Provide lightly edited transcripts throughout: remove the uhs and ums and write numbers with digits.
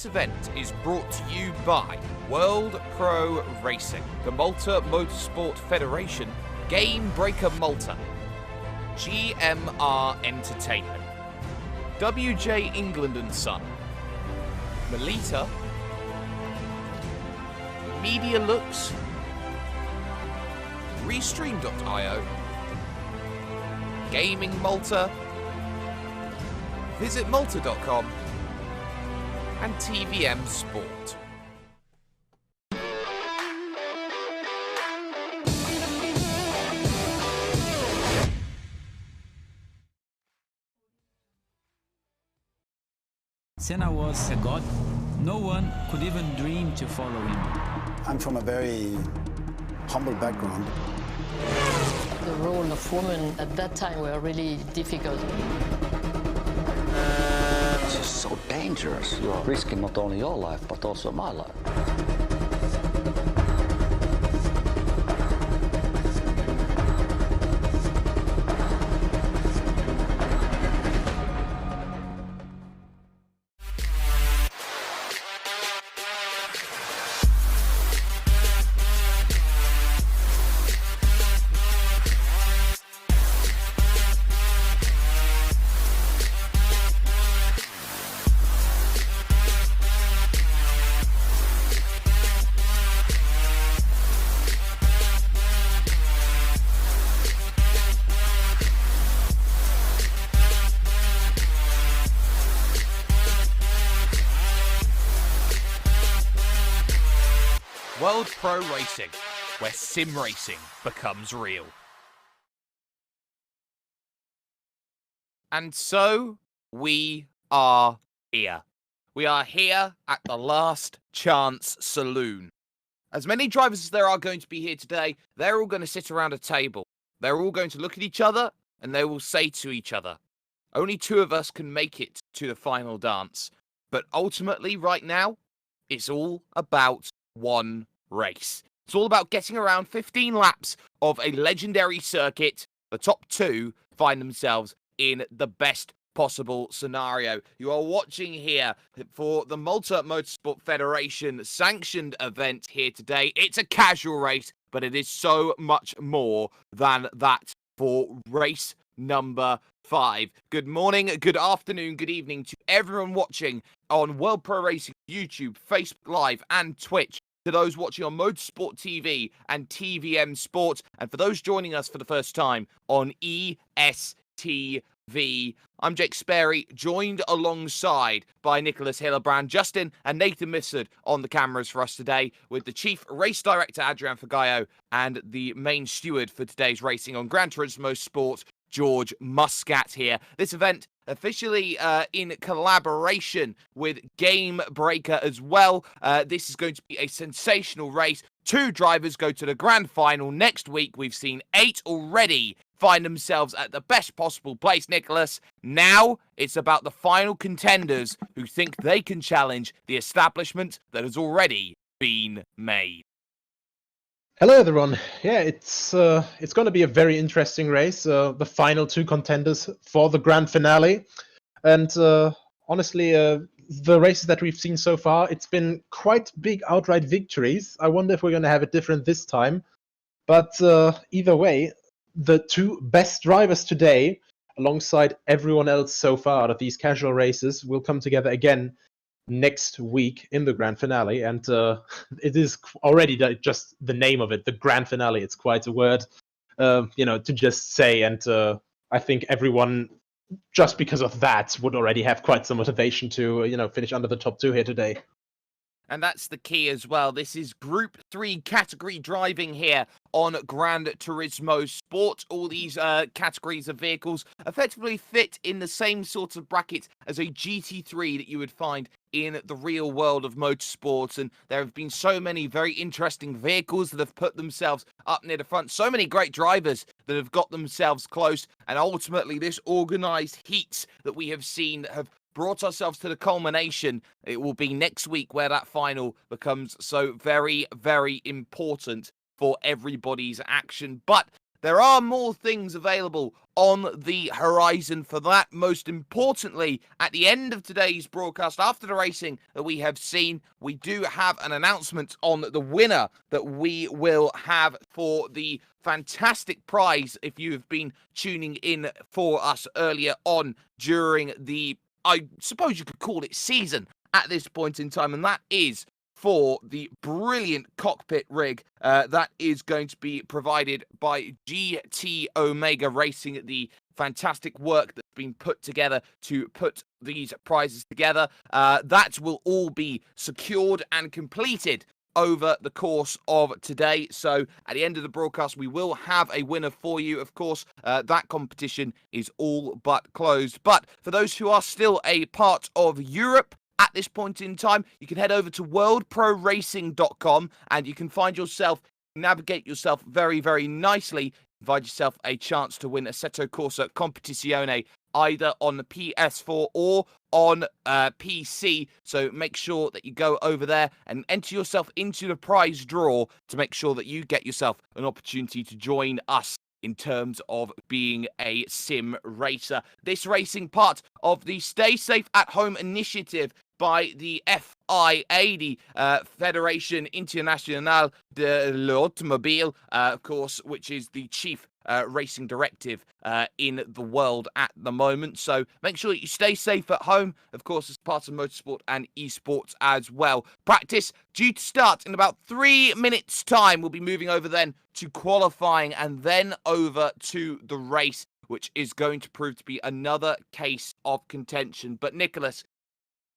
This event is brought to you by World Pro Racing, the Malta Motorsport Federation, Game Breaker Malta, GMR Entertainment, WJ England and Son, Melita, Media Looks, Restream.io, Gaming Malta, VisitMalta.com, and TVM Sport. Senna was a god. No one could even dream to follow him. I'm from a very humble background. The role of women at that time were really difficult. This is so dangerous. You are risking not only your life, but also my life. World Pro Racing, where sim racing becomes real. And so, we are here. We are here at the Last Chance Saloon. As many drivers as there are going to be here today, they're all going to sit around a table. They're all going to look at each other, and they will say to each other, only two of us can make it to the final dance. But ultimately, right now, it's all about one race. It's all about getting around 15 laps of a legendary circuit. The top two find themselves in the best possible scenario. You are watching here for the Malta Motorsport Federation sanctioned event here today. It's a casual race, but it is so much more than that for race number 5. Good morning, good afternoon, good evening to everyone watching on World Pro Racing YouTube, Facebook Live and Twitch. To those watching on Motorsport TV and TVM Sport, and for those joining us for the first time on ESTV. I'm Jake Sperry, joined alongside by Nicholas Hillerbrand, Justin and Nathan Mifsud on the cameras for us today, with the Chief Race Director Adrian Fagayo and the main steward for today's racing on Gran Turismo Sport, George Muscat here. This event officially in collaboration with Game Breaker as well. This is going to be a sensational race. 2 drivers go to the grand final next week. We've seen 8 already find themselves at the best possible place, Nicholas. Now it's about the final contenders who think they can challenge the establishment that has already been made. Hello, everyone. Yeah, it's going to be a very interesting race. The final 2 contenders for the grand finale, and honestly, the races that we've seen so far, it's been quite big outright victories. I wonder if we're going to have it different this time. But either way, the 2 best drivers today, alongside everyone else so far out of these casual races, will come together again next week in the grand finale, and it is already just the name of it, the grand finale. It's quite a word, to just say, and I think everyone, just because of that, would already have quite some motivation to, finish under the top 2 here today. And that's the key as well. This is Group 3 category driving here on Gran Turismo Sport. All these categories of vehicles effectively fit in the same sort of bracket as a GT3 that you would find in the real world of motorsports. And there have been so many very interesting vehicles that have put themselves up near the front. So many great drivers that have got themselves close. And ultimately, this organised heats that we have seen have brought ourselves to the culmination. It will be next week where that final becomes so very, very important for everybody's action. But there are more things available on the horizon for that. Most importantly, at the end of today's broadcast, after the racing that we have seen, we do have an announcement on the winner that we will have for the fantastic prize. If you have been tuning in for us earlier on during the, I suppose you could call it season at this point in time, and that is for the brilliant cockpit rig that is going to be provided by GT Omega Racing, the fantastic work that's been put together to put these prizes together. That will all be secured and completed over the course of today. So at the end of the broadcast, we will have a winner for you. Of course, that competition is all but closed. But for those who are still a part of Europe, at this point in time, you can head over to worldproracing.com and you can find yourself, navigate yourself very, very nicely, provide yourself a chance to win Assetto Corsa Competizione either on the PS4 or on PC. So make sure that you go over there and enter yourself into the prize draw to make sure that you get yourself an opportunity to join us in terms of being a sim racer. This racing part of the Stay Safe at Home initiative by the FIA, the Federation Internationale de l'Automobile, of course, which is the chief racing directive in the world at the moment. So make sure that you stay safe at home, of course, as part of motorsport and esports as well. Practice due to start in about 3 minutes' time. We'll be moving over then to qualifying and then over to the race, which is going to prove to be another case of contention. But Nicholas,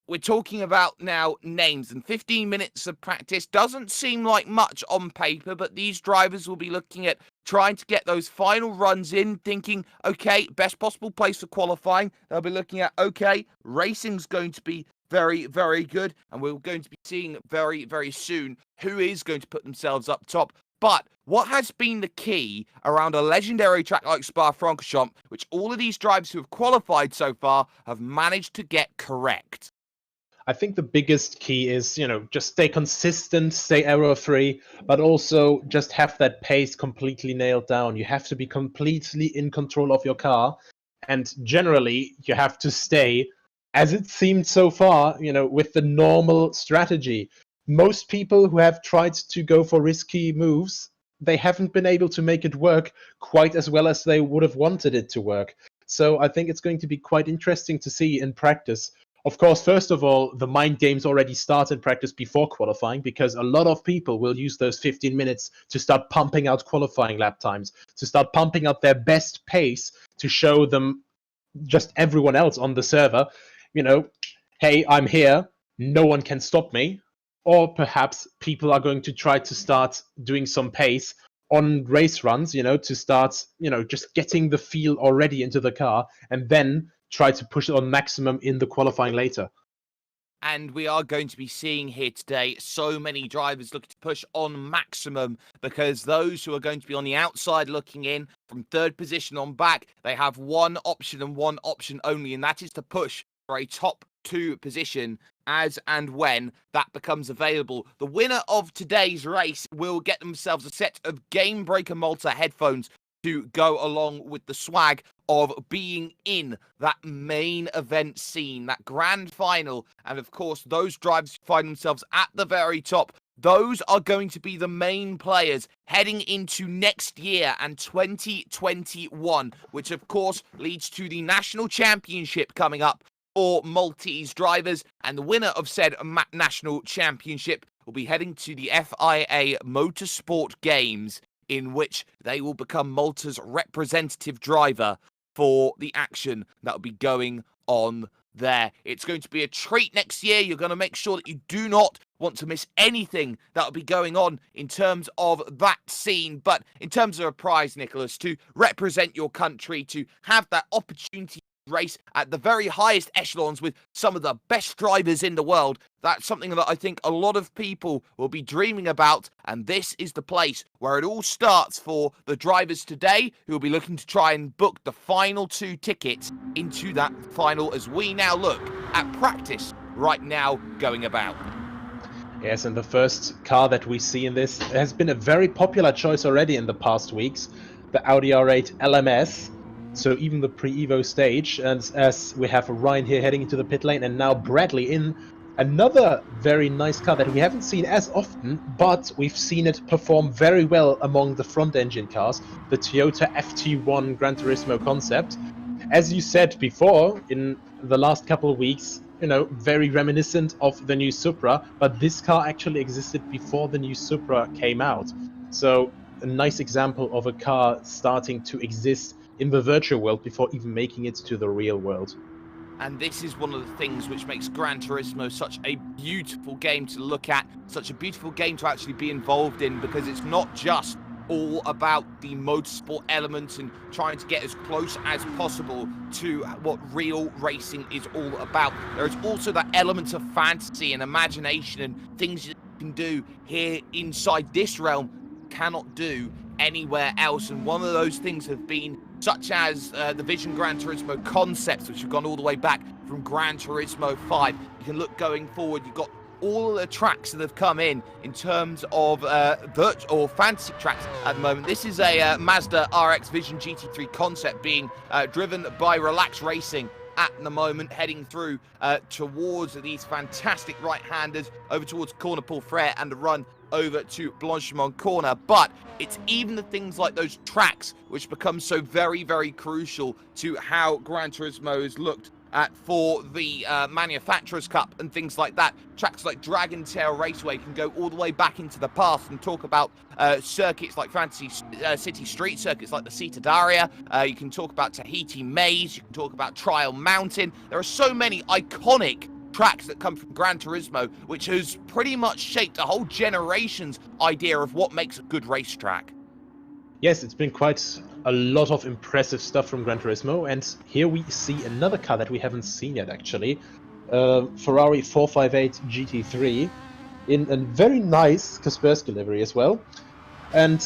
we're talking about now names, and 15 minutes of practice doesn't seem like much on paper, but these drivers will be looking at trying to get those final runs in, thinking, okay, best possible place for qualifying. They'll be looking at, okay, racing's going to be very, very good, and we're going to be seeing very, very soon who is going to put themselves up top. But what has been the key around a legendary track like Spa-Francorchamps, which all of these drivers who have qualified so far have managed to get correct? I think the biggest key is, just stay consistent, stay error-free, but also just have that pace completely nailed down. You have to be completely in control of your car, and generally, you have to stay, as it seemed so far, with the normal strategy. Most people who have tried to go for risky moves, they haven't been able to make it work quite as well as they would have wanted it to work. So I think it's going to be quite interesting to see in practice. Of course, first of all, the mind games already start in practice before qualifying, because a lot of people will use those 15 minutes to start pumping out qualifying lap times, to start pumping out their best pace to show them, just everyone else on the server, hey, I'm here, no one can stop me. Or perhaps people are going to try to start doing some pace on race runs, to start, just getting the feel already into the car, and then try to push it on maximum in the qualifying later. And we are going to be seeing here today so many drivers looking to push on maximum, because those who are going to be on the outside looking in from third position on back, they have one option and one option only, and that is to push for a top 2 position as and when that becomes available. The winner of today's race will get themselves a set of Game Breaker Malta headphones to go along with the swag of being in that main event scene, that grand final. And of course, those drivers who find themselves at the very top, those are going to be the main players heading into next year and 2021, which of course leads to the national championship coming up for Maltese drivers. And the winner of said national championship will be heading to the FIA Motorsport Games, in which they will become Malta's representative driver for the action that will be going on there. It's going to be a treat next year. You're going to make sure that you do not want to miss anything that will be going on in terms of that scene. But in terms of a prize, Nicholas, to represent your country, to have that opportunity to race at the very highest echelons with some of the best drivers in the world, that's something that I think a lot of people will be dreaming about, and this is the place where it all starts for the drivers today, who will be looking to try and book the final 2 tickets into that final, as we now look at practice right now going about. Yes, and the first car that we see in this has been a very popular choice already in the past weeks. the Audi R8 LMS, so even the pre-Evo stage. And as we have Ryan here heading into the pit lane, and now Bradley in another very nice car that we haven't seen as often, but we've seen it perform very well among the front engine cars, the Toyota FT1 Gran Turismo concept. As you said before, in the last couple of weeks, you know, very reminiscent of the new Supra, but this car actually existed before the new Supra came out. So a nice example of a car starting to exist in the virtual world before even making it to the real world. And this is one of the things which makes Gran Turismo such a beautiful game to look at, such a beautiful game to actually be involved in, because it's not just all about the motorsport elements and trying to get as close as possible to what real racing is all about. There is also that element of fantasy and imagination and things you can do here inside this realm cannot do anywhere else. And one of those things have been such as the Vision Gran Turismo concepts, which have gone all the way back from Gran Turismo 5. You can look going forward, you've got all the tracks that have come in terms of virtual or fantasy tracks at the moment. This is a Mazda RX Vision GT3 concept being driven by Relax Racing at the moment, heading through towards these fantastic right-handers over towards Corner Paul Frere and the run over to Blanchimont Corner. But it's even the things like those tracks which become so very, very crucial to how Gran Turismo is looked at for the Manufacturers Cup and things like that. Tracks like Dragon Tail Raceway can go all the way back into the past and talk about circuits like Fantasy City Street, circuits like the Citadaria. You can talk about Tahiti Maze, you can talk about Trial Mountain. There are so many iconic tracks that come from Gran Turismo, which has pretty much shaped a whole generation's idea of what makes a good racetrack. Yes, it's been quite a lot of impressive stuff from Gran Turismo, and here we see another car that we haven't seen yet, actually. Ferrari 458 GT3 in a very nice Kaspersky livery as well. And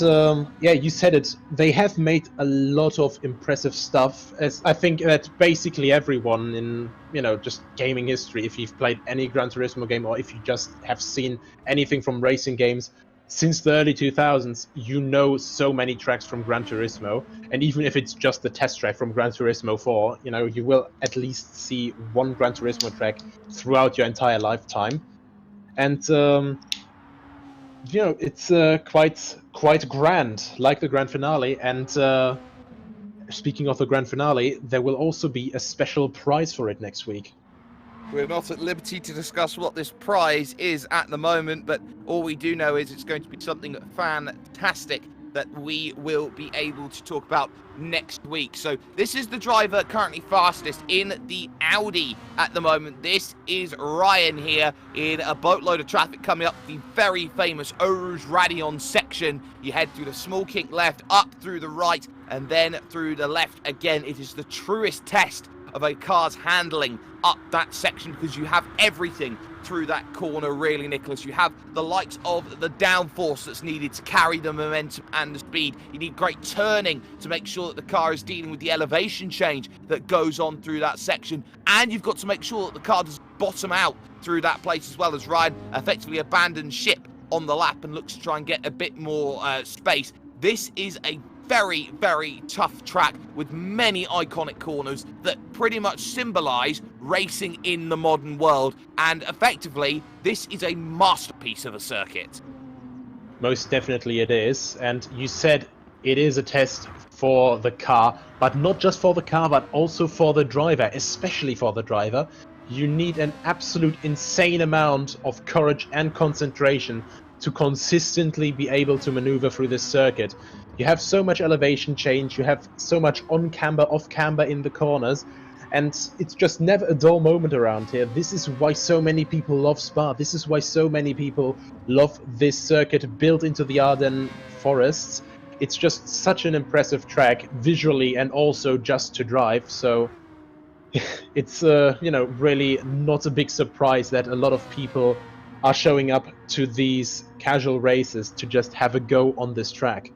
yeah, you said it, they have made a lot of impressive stuff, as I think that basically everyone in, you know, just gaming history, if you've played any Gran Turismo game or if you just have seen anything from racing games since the early 2000s, you know so many tracks from Gran Turismo. And even if it's just the test track from Gran Turismo 4, you know, you will at least see one Gran Turismo track throughout your entire lifetime. And you know, it's quite grand, like the grand finale. And speaking of the grand finale, there will also be a special prize for it next week. We're not at liberty to discuss what this prize is at the moment, but all we do know is it's going to be something fantastic that we will be able to talk about next week. So this is the driver currently fastest in the Audi at the moment. This is Ryan here in a boatload of traffic coming up the very famous Eau Rouge Radion section. You head through the small kink left, up through the right, and then through the left again. It is the truest test of a car's handling up that section, because you have everything through that corner, really, Nicholas. You have the likes of the downforce that's needed to carry the momentum and the speed. You need great turning to make sure that the car is dealing with the elevation change that goes on through that section. And you've got to make sure that the car doesn't bottom out through that place as well, as Ryan effectively abandons ship on the lap and looks to try and get a bit more space. This is a very, very tough track with many iconic corners that pretty much symbolize racing in the modern world, and effectively this is a masterpiece of a circuit. Most definitely it is, and you said it is a test for the car, but not just for the car, but also for the driver, especially for the driver. You need an absolute insane amount of courage and concentration to consistently be able to maneuver through this circuit. You have so much elevation change, you have so much on-camber, off-camber in the corners, and it's just never a dull moment around here. This is why so many people love Spa. This is why so many people love this circuit built into the Ardennes forests. It's just such an impressive track, visually and also just to drive, so it's you know, really not a big surprise that a lot of people are showing up to these casual races to just have a go on this track.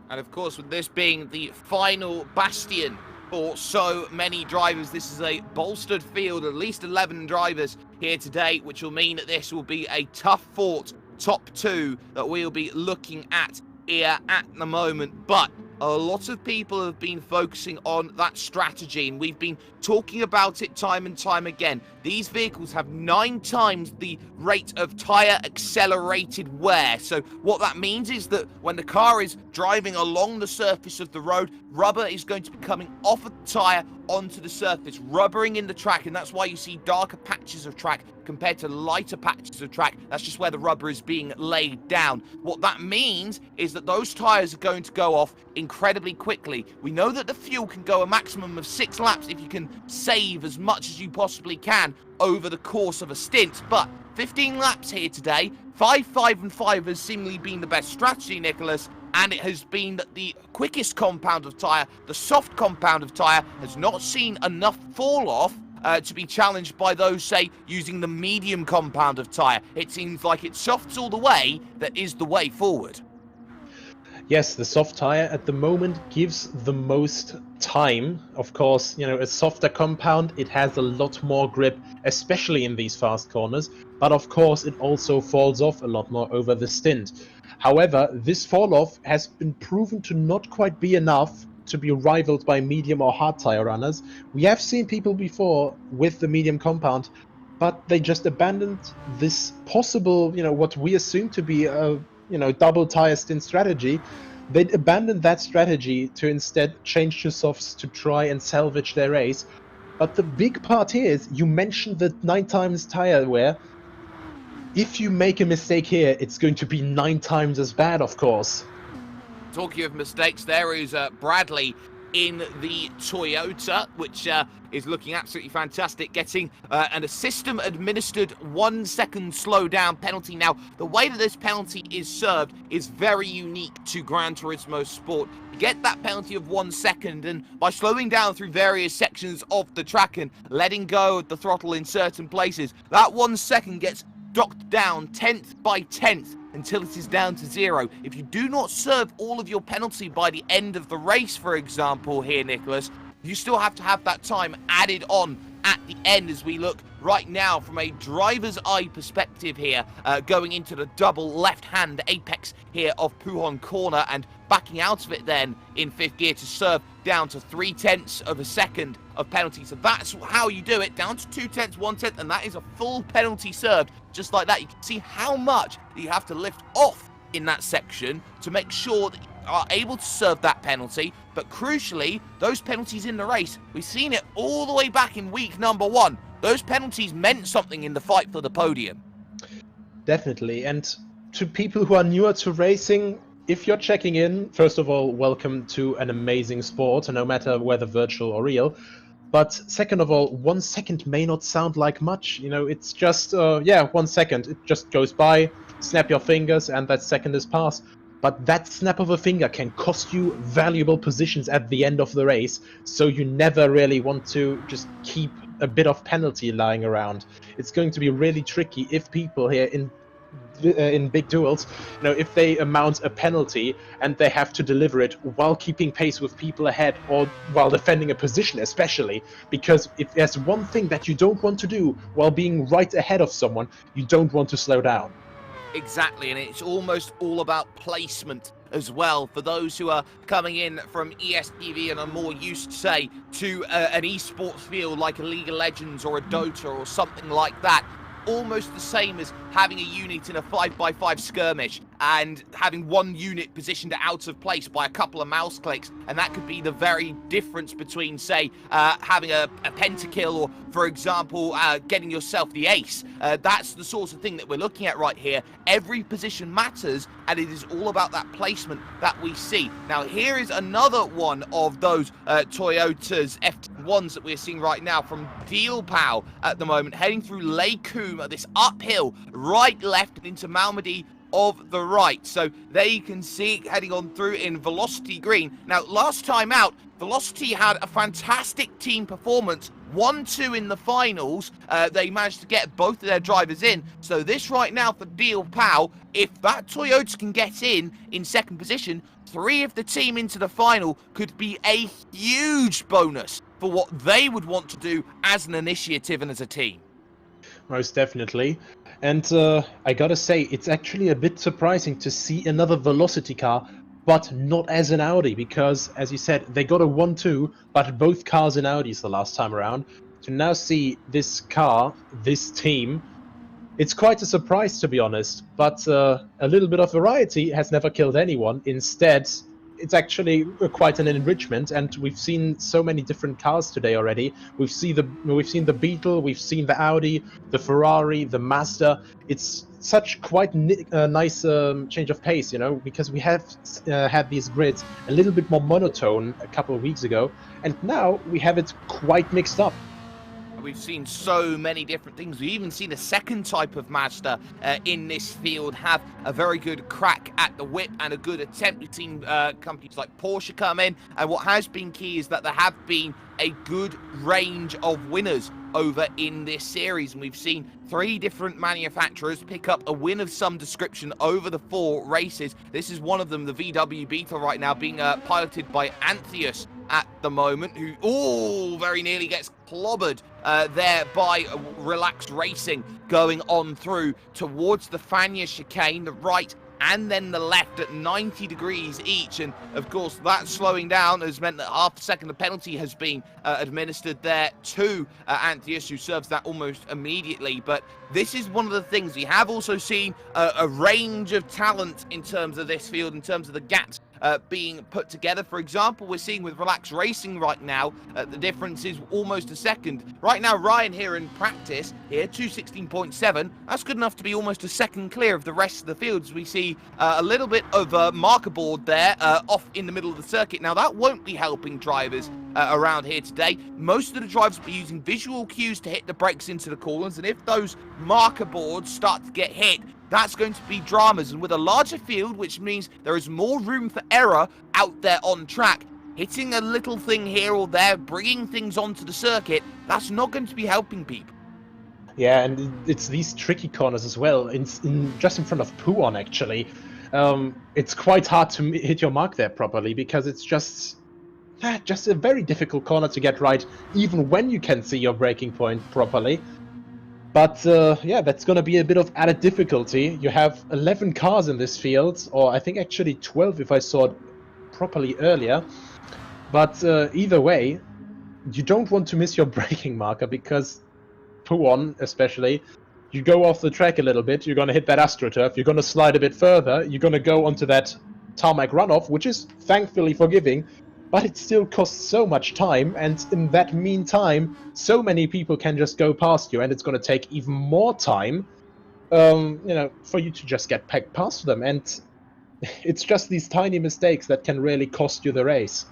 And of course, with this being the final bastion for so many drivers, this is a bolstered field, at least 11 drivers here today, which will mean that this will be a tough fought top two that we'll be looking at here at the moment. But a lot of people have been focusing on that strategy, and we've been talking about it time and time again. These vehicles have 9 times the rate of tyre accelerated wear. So what that means is that when the car is driving along the surface of the road, rubber is going to be coming off of the tyre onto the surface, rubbering in the track, and that's why you see darker patches of track compared to lighter patches of track. That's just where the rubber is being laid down. What that means is that those tyres are going to go off incredibly quickly. We know that the fuel can go a maximum of 6 laps if you can save as much as you possibly can over the course of a stint, but 15 laps here today, 5, 5 and 5 has seemingly been the best strategy, Nicholas, and it has been that the quickest compound of tyre, the soft compound of tyre, has not seen enough fall off to be challenged by those, say, using the medium compound of tyre. It seems like it's softs all the way that is the way forward. Yes, the soft tire at the moment gives the most time. Of course, you know, a softer compound, it has a lot more grip, especially in these fast corners. But of course, it also falls off a lot more over the stint. However, this fall off has been proven to not quite be enough to be rivaled by medium or hard tire runners. We have seen people before with the medium compound, but they just abandoned this possible, you know, what we assume to be a double tire stint strategy. They'd abandoned that strategy to instead change to softs to try and salvage their race. But the big part here is, you mentioned the 9 times tire wear. If you make a mistake here, it's going to be 9 times as bad, of course. Talking of mistakes, there is Bradley in the Toyota, which is looking absolutely fantastic, getting a system-administered 1 second slowdown penalty. Now, the way that this penalty is served is very unique to Gran Turismo Sport. You get that penalty of 1 second, and by slowing down through various sections of the track and letting go of the throttle in certain places, that 1 second gets docked down 10th by 10th until it is down to 0. If you do not serve all of your penalty by the end of the race, for example here, Nicholas, you still have to have that time added on at the end, as we look right now from a driver's eye perspective here, going into the double left-hand apex here of Pujon Corner and backing out of it then in 5th gear to serve down to 0.3 of a second of penalty. So that's how you do it, down to 0.2, 1/10, and that is a full penalty served. Just like that, you can see how much you have to lift off in that section to make sure that you are able to serve that penalty. But crucially, those penalties in the race, we've seen it all the way back in week number 1. Those penalties meant something in the fight for the podium. Definitely. And to people who are newer to racing, if you're checking in, first of all, welcome to an amazing sport, no matter whether virtual or real. But second of all, 1 second may not sound like much. You know, it's just, 1 second. It just goes by, snap your fingers, and that second is passed. But that snap of a finger can cost you valuable positions at the end of the race, so you never really want to just keep a bit of penalty lying around. It's going to be really tricky if people here in big duels, you know, if they mount a penalty and they have to deliver it while keeping pace with people ahead or while defending a position, especially, because if there's one thing that you don't want to do while being right ahead of someone, you don't want to slow down. Exactly, and it's almost all about placement as well for those who are coming in from ESTV and are more used, say, to an esports field like a League of Legends or a Dota or something like that. Almost the same as having a unit in a 5x5 skirmish and having one unit positioned out of place by a couple of mouse clicks, and that could be the very difference between, say, having a pentakill or, for example, getting yourself the ace. That's the sort of thing that we're looking at right here. Every position matters, and it is all about that placement that we see. Now, here is another one of those Toyota's FT1s that we're seeing right now from Dealpao at the moment, heading through Lake Coombe, this uphill, right, left, and into Malmedy of the right. So there you can see heading on through in Velocity Green. Now, last time out, Velocity had a fantastic team performance, 1-2 in the finals. They managed to get both of their drivers in. So this right now for Dealpao, if that Toyota can get in second position, 3 of the team into the final could be a huge bonus for what they would want to do as an initiative and as a team. Most definitely. And I gotta say, it's actually a bit surprising to see another velocity car, but not as an Audi, because, as you said, they got a 1-2, but both cars in Audis the last time around. To now see this car, this team, it's quite a surprise, to be honest, but a little bit of variety has never killed anyone. Instead, it's actually quite an enrichment, and we've seen so many different cars today already. We've seen the Beetle, we've seen the Audi, the Ferrari, the Mazda. It's such quite a nice change of pace, you know, because we have had these grids a little bit more monotone a couple of weeks ago, and now we have it quite mixed up. We've seen so many different things. We've even seen a second type of Mazda in this field have a very good crack at the whip and a good attempt. We've seen companies like Porsche come in, and what has been key is that there have been a good range of winners over in this series, and we've seen 3 different manufacturers pick up a win of some description over the 4 races. This is one of them, the VW Beetle, right now being piloted by Antheus at the moment, who very nearly gets clobbered there by Relaxed Racing, going on through towards the Fania chicane, the right and then the left at 90 degrees each. And of course, that slowing down has meant that half a second of penalty has been administered there to Antheus, who serves that almost immediately. But this is one of the things we have also seen a range of talent in terms of this field, in terms of the gaps being put together. For example, we're seeing with Relaxed Racing right now, the difference is almost a second. Right now, Ryan here in practice, here, 2:16.7, that's good enough to be almost a second clear of the rest of the field, as we see a little bit of a marker board there off in the middle of the circuit. Now, that won't be helping drivers around here today. Most of the drivers will be using visual cues to hit the brakes into the corners, and if those marker boards start to get hit, that's going to be dramas. And with a larger field, which means there is more room for error out there on track, hitting a little thing here or there, bringing things onto the circuit, that's not going to be helping people. Yeah, and it's these tricky corners as well, just in front of Puon, actually. It's quite hard to hit your mark there properly, because it's just a very difficult corner to get right, even when you can see your braking point properly. But yeah, that's going to be a bit of added difficulty. You have 11 cars in this field, or I think actually 12 if I saw it properly earlier. But either way, you don't want to miss your braking marker, because Puon especially, you go off the track a little bit, you're going to hit that AstroTurf, you're going to slide a bit further, you're going to go onto that tarmac runoff, which is thankfully forgiving, but it still costs so much time, and in that meantime, so many people can just go past you, and it's going to take even more time, you know, for you to just get pegged past them. And it's just these tiny mistakes that can really cost you the race.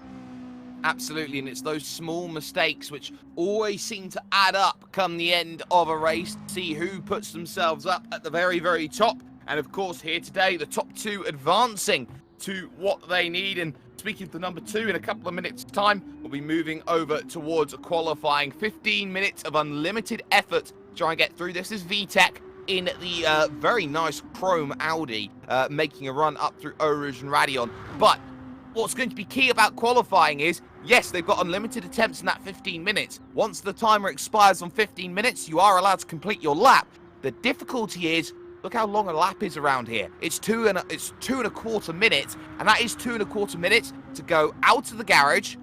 Absolutely, and it's those small mistakes which always seem to add up come the end of a race, to see who puts themselves up at the very, very top. And of course, here today, the top 2 advancing to what they need. And speaking of the number 2, in a couple of minutes' time, we'll be moving over towards qualifying. 15 minutes of unlimited effort to try and get through. This is VTEC in the very nice chrome Audi, making a run up through Eau Rouge and Raidillon. But what's going to be key about qualifying is, yes, they've got unlimited attempts in that 15 minutes. Once the timer expires on 15 minutes, you are allowed to complete your lap. The difficulty is, look how long a lap is around here. It's 2.25 minutes, and that is 2.25 minutes to go out of the garage,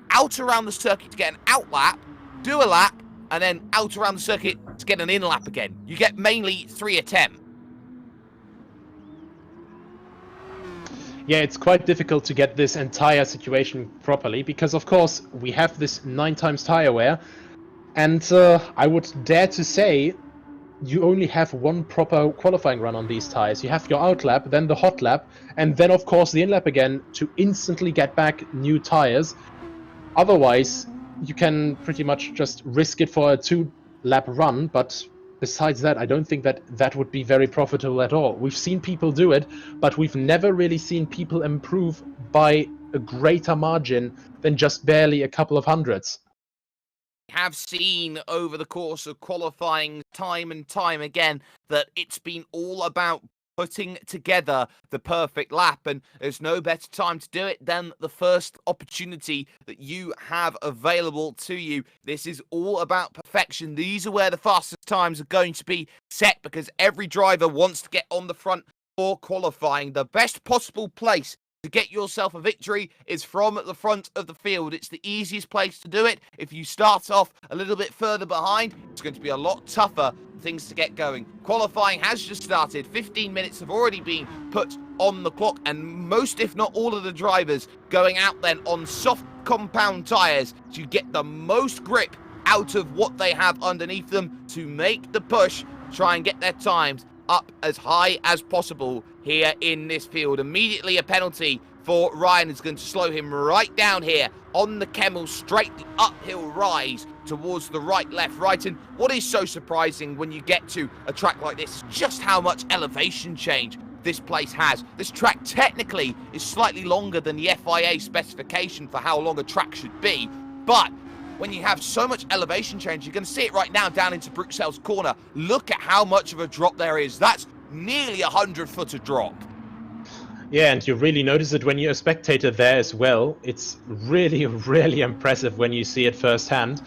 out around the circuit to get an out lap, do a lap, and then out around the circuit to get an in lap again. You get mainly 3 attempts. Yeah, it's quite difficult to get this entire situation properly, because of course we have this 9 times tire wear, and I would dare to say you only have one proper qualifying run on these tires. You have your out lap, then the hot lap, and then of course the in lap again to instantly get back new tires. Otherwise, you can pretty much just risk it for a 2-lap run, but besides that, I don't think that would be very profitable at all. We've seen people do it, but we've never really seen people improve by a greater margin than just barely a couple of hundreds. Have seen over the course of qualifying time and time again that it's been all about putting together the perfect lap, and there's no better time to do it than the first opportunity that you have available to you. This is all about perfection. These are where the fastest times are going to be set, because every driver wants to get on the front for qualifying. The best possible place to get yourself a victory is from the front of the field. It's the easiest place to do it. If you start off a little bit further behind, it's going to be a lot tougher for things to get going. Qualifying has just started. 15 minutes have already been put on the clock, and most, if not all, of the drivers going out then on soft compound tyres to get the most grip out of what they have underneath them to make the push, try and get their times up as high as possible here in this field. Immediately a penalty for Ryan is going to slow him right down here on the Kemmel, straight the uphill rise towards the right, left, right. And what is so surprising when you get to a track like this is just how much elevation change this place has. This track technically is slightly longer than the FIA specification for how long a track should be, but when you have so much elevation change, you're going to see it right now down into Bruxelles corner. Look at how much of a drop there is. That's nearly 100-foot of drop. Yeah, and you really notice it when you're a spectator there as well. It's really, really impressive when you see it firsthand.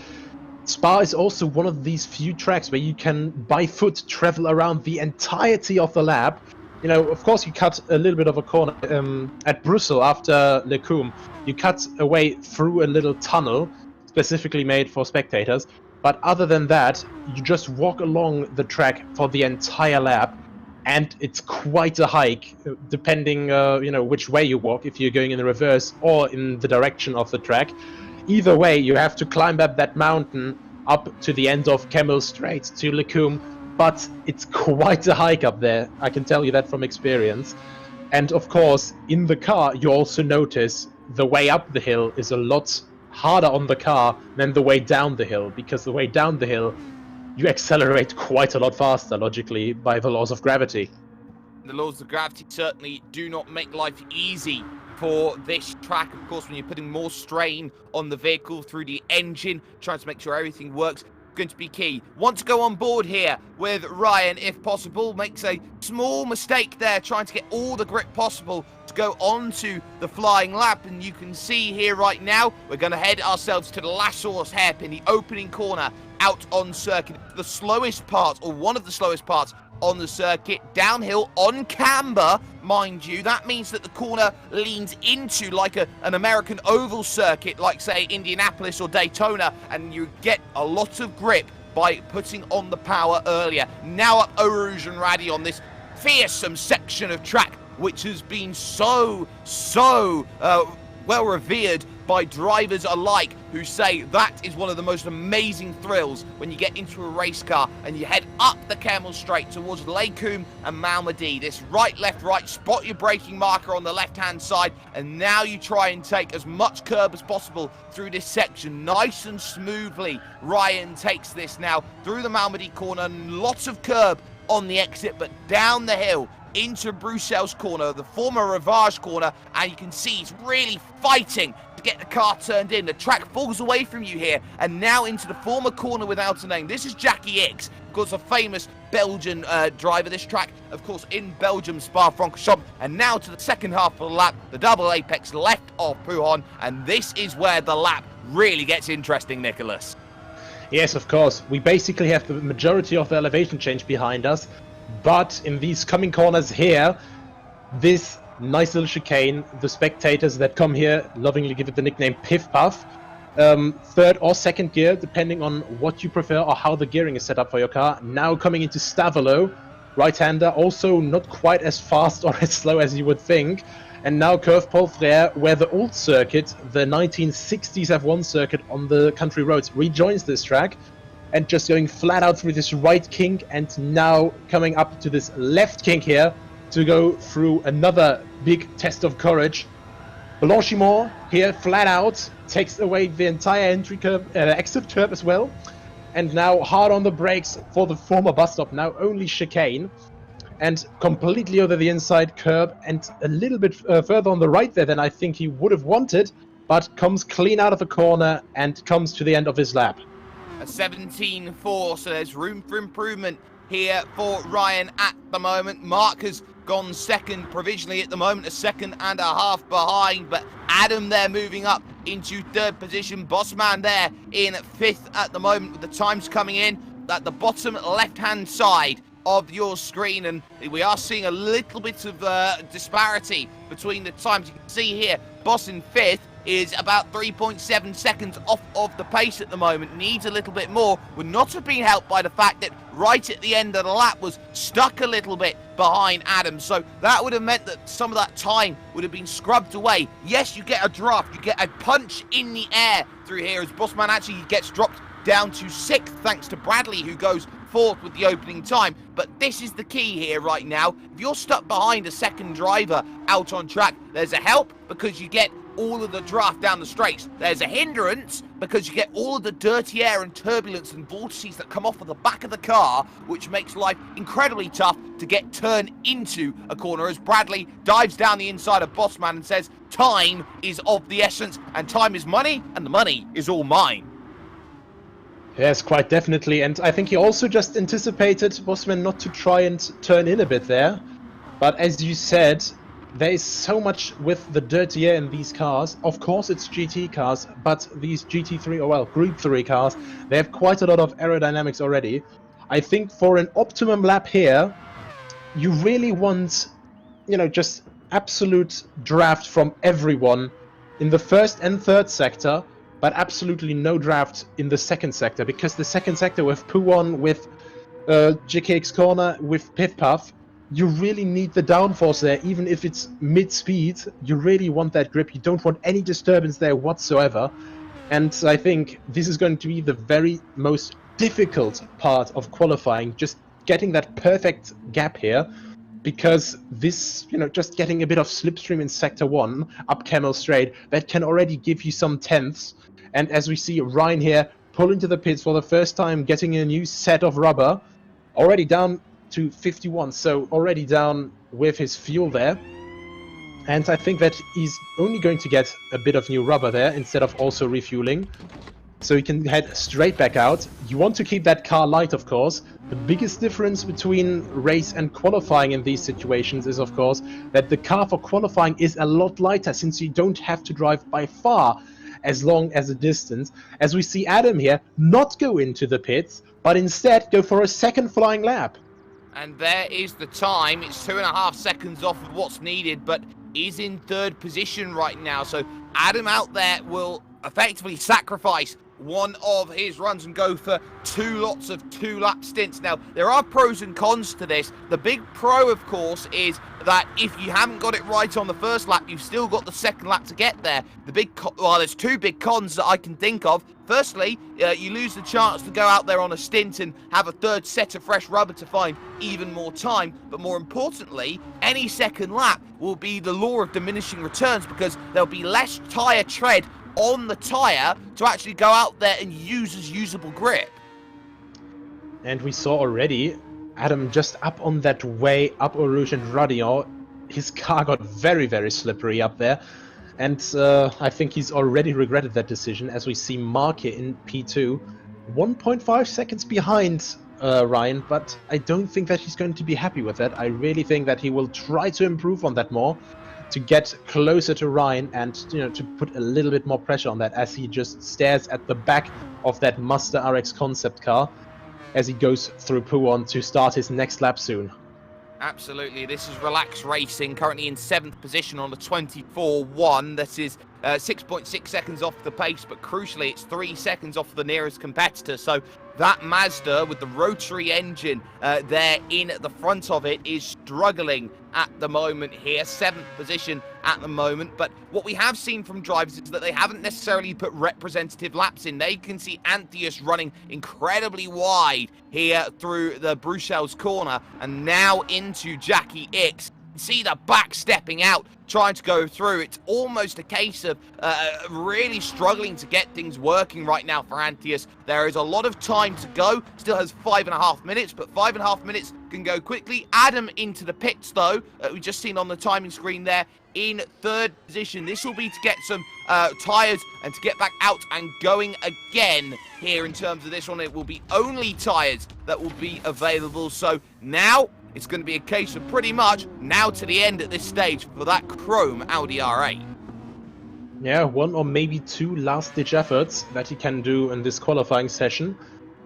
Spa is also one of these few tracks where you can, by foot, travel around the entirety of the lap. You know, of course, you cut a little bit of a corner at Brussels after Le Coum. You cut away through a little tunnel specifically made for spectators, but other than that, you just walk along the track for the entire lap, and it's quite a hike, depending, you know, which way you walk, if you're going in the reverse or in the direction of the track. Either way, you have to climb up that mountain up to the end of Kemmel Strait to Le Coum, but it's quite a hike up there, I can tell you that from experience. And of course, in the car, you also notice the way up the hill is a lot harder on the car than the way down the hill, because the way down the hill you accelerate quite a lot faster, logically, by the laws of gravity. The laws of gravity certainly do not make life easy for this track. Of course, when you're putting more strain on the vehicle through the engine, trying to make sure everything works, going to be key. Want to go on board here with Ryan, if possible. Makes a small mistake there, trying to get all the grip possible to go onto the flying lap. And you can see here right now, we're going to head ourselves to the last source hairpin, the opening corner out on circuit. The slowest part, or one of the slowest parts on the circuit, downhill on camber, mind you. That means that the corner leans into like an American oval circuit, like say Indianapolis or Daytona, and you get a lot of grip by putting on the power earlier. Now up Eau Rouge and Radi on this fearsome section of track, which has been so well revered by drivers alike, who say that is one of the most amazing thrills when you get into a race car and you head up the Kemmel Straight towards Les Combes and Malmedy. This right, left, right, spot your braking marker on the left-hand side, and now you try and take as much curb as possible through this section, nice and smoothly. Ryan takes this now through the Malmedy corner, lots of curb on the exit, but down the hill into Bruxelles corner, the former Rivage corner, and you can see he's really fighting to get the car turned in. The track falls away from you here, and now into the former corner without a name. This is Jackie X, of course, a famous Belgian driver. This track, of course, in Belgium, Spa-Francorchamps, and now to the second half of the lap, the double apex left of Pouhon, and this is where the lap really gets interesting, Nicholas. Yes, of course. We basically have the majority of the elevation change behind us. But in these coming corners here, this nice little chicane, the spectators that come here lovingly give it the nickname Piff Puff. Third or second gear, depending on what you prefer or how the gearing is set up for your car. Now coming into Stavelot, right-hander, also not quite as fast or as slow as you would think. And now Curve Paul Frère, where the old circuit, the 1960s F1 circuit on the country roads, rejoins this track. And just going flat out through this right kink, and now coming up to this left kink here to go through another big test of courage. Blanchimont here flat out takes away the entire entry curve, exit curve as well, and now hard on the brakes for the former bus stop. Now only chicane, and completely over the inside curb, and a little bit further on the right there than I think he would have wanted, but comes clean out of the corner and comes to the end of his lap. A 17.4, so there's room for improvement here for Ryan at the moment. Mark has gone second provisionally at the moment, a second and a half behind, but Adam there moving up into third position. Bossman there in fifth at the moment, with the times coming in at the bottom left-hand side of your screen, and we are seeing a little bit of disparity between the times. You can see here, Boss in 5th is about 3.7 seconds off of the pace at the moment, needs a little bit more. Would not have been helped by the fact that right at the end of the lap was stuck a little bit behind Adam, so that would have meant that some of that time would have been scrubbed away. Yes, you get a draft, you get a punch in the air through here as Bossman actually gets dropped down to 6th thanks to Bradley, who goes 4th with the opening time. But this is the key here right now. If you're stuck behind a second driver out on track, there's a help because you get all of the draft down the straights. There's a hindrance because you get all of the dirty air and turbulence and vortices that come off of the back of the car, which makes life incredibly tough to get turned into a corner as Bradley dives down the inside of Bossman and says, time is of the essence, and time is money, and the money is all mine. Yes, quite definitely, and I think he also just anticipated Bossman not to try and turn in a bit there. But as you said, there is so much with the dirty air in these cars. Of course it's GT cars, but these GT3, or well, Group 3 cars, they have quite a lot of aerodynamics already. I think for an optimum lap here, you really want, you know, just absolute draft from everyone in the first and third sector, but absolutely no draft in the second sector, because the second sector with Puon, with GKX Corner, with Piff Puff, you really need the downforce there, even if it's mid-speed. You really want that grip. You don't want any disturbance there whatsoever. And I think this is going to be the very most difficult part of qualifying, just getting that perfect gap here, because this, you know, just getting a bit of slipstream in Sector 1, up Camel Straight, that can already give you some tenths. And as we see Ryan here pull into the pits for the first time, getting a new set of rubber, already down to 51, so already down with his fuel there. And I think that he's only going to get a bit of new rubber there instead of also refueling, so he can head straight back out. You want to keep that car light, of course. The biggest difference between race and qualifying in these situations is, of course, that the car for qualifying is a lot lighter, since you don't have to drive by far as long as a distance, as we see Adam here not go into the pits, but instead go for a second flying lap. And there is the time. It's 2.5 seconds off of what's needed, but is in 3rd position right now. So Adam out there will effectively sacrifice one of his runs and go for 2 lots of 2-lap stints. Now, there are pros and cons to this. The big pro, of course, is that if you haven't got it right on the first lap, you've still got the second lap to get there. The big well, there's 2 big cons that I can think of. Firstly, you lose the chance to go out there on a stint and have a 3rd set of fresh rubber to find even more time. But more importantly, any second lap will be the law of diminishing returns, because there'll be less tyre tread on the tyre to actually go out there and use as usable grip. And we saw already Adam just up on that way up Eau Rouge and Radion. His car got very, very slippery up there. And I think he's already regretted that decision, as we see Mark here in P2. 1.5 seconds behind Ryan, but I don't think that he's going to be happy with that. I really think that he will try to improve on that more, to get closer to Ryan and, you know, to put a little bit more pressure on that, as he just stares at the back of that Mazda RX concept car as he goes through Puon to start his next lap soon. Absolutely. This is Relax Racing, currently in 7th position on the 24-1. That is 6.6 seconds off the pace, but crucially, it's 3 seconds off the nearest competitor. So that Mazda with the rotary engine there in the front of it is struggling at the moment here. 7th position at the moment. But what we have seen from drivers is that they haven't necessarily put representative laps in. They can see Antheus running incredibly wide here through the Bruxelles corner and now into Jackie X. See the back stepping out, trying to go through. It's almost a case of really struggling to get things working right now for Antheus. There is a lot of time to go. Still has 5.5 minutes, but 5.5 minutes can go quickly. Adam into the pits, though. We've just seen on the timing screen there in 3rd position. This will be to get some tyres and to get back out and going again here in terms of this one. It will be only tyres that will be available. So now it's going to be a case of pretty much now to the end at this stage for that chrome Audi R8. Yeah, 1 or maybe 2 last-ditch efforts that he can do in this qualifying session.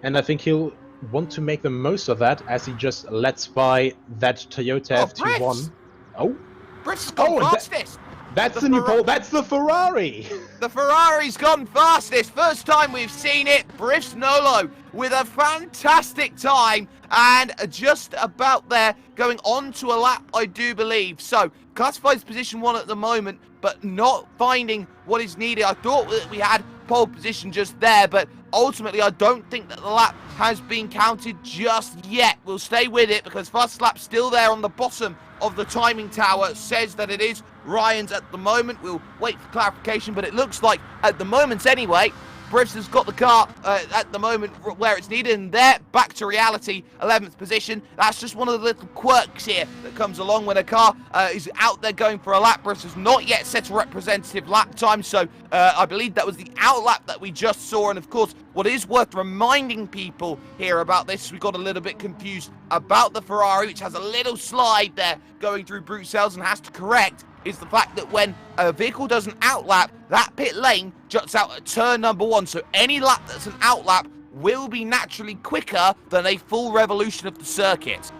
And I think he'll want to make the most of that as he just lets by that Toyota Oh, FT1. Oh, Briff's gone and fastest. that's The the new Ferra- pole. That's the Ferrari. The Ferrari's gone fastest. First time we've seen it. Briff's Nolo with a fantastic time and just about there, going on to a lap, I do believe. So, classifies position 1 at the moment, but not finding what is needed. I thought that we had pole position just there, but ultimately I don't think that the lap has been counted just yet. We'll stay with it because first lap still there on the bottom of the timing tower, says that it is Ryan's at the moment. We'll wait for clarification, but it looks like at the moment anyway, Briffs has got the car at the moment where it's needed, and there, back to reality, 11th position. That's just one of the little quirks here that comes along when a car is out there going for a lap. Briffs has not yet set a representative lap time, so I believe that was the out lap that we just saw. And of course, what is worth reminding people here about this, we got a little bit confused about the Ferrari, which has a little slide there going through Bruxelles and has to correct, is the fact that when a vehicle does an outlap, that pit lane juts out at turn number 1. So any lap that's an outlap will be naturally quicker than a full revolution of the circuit.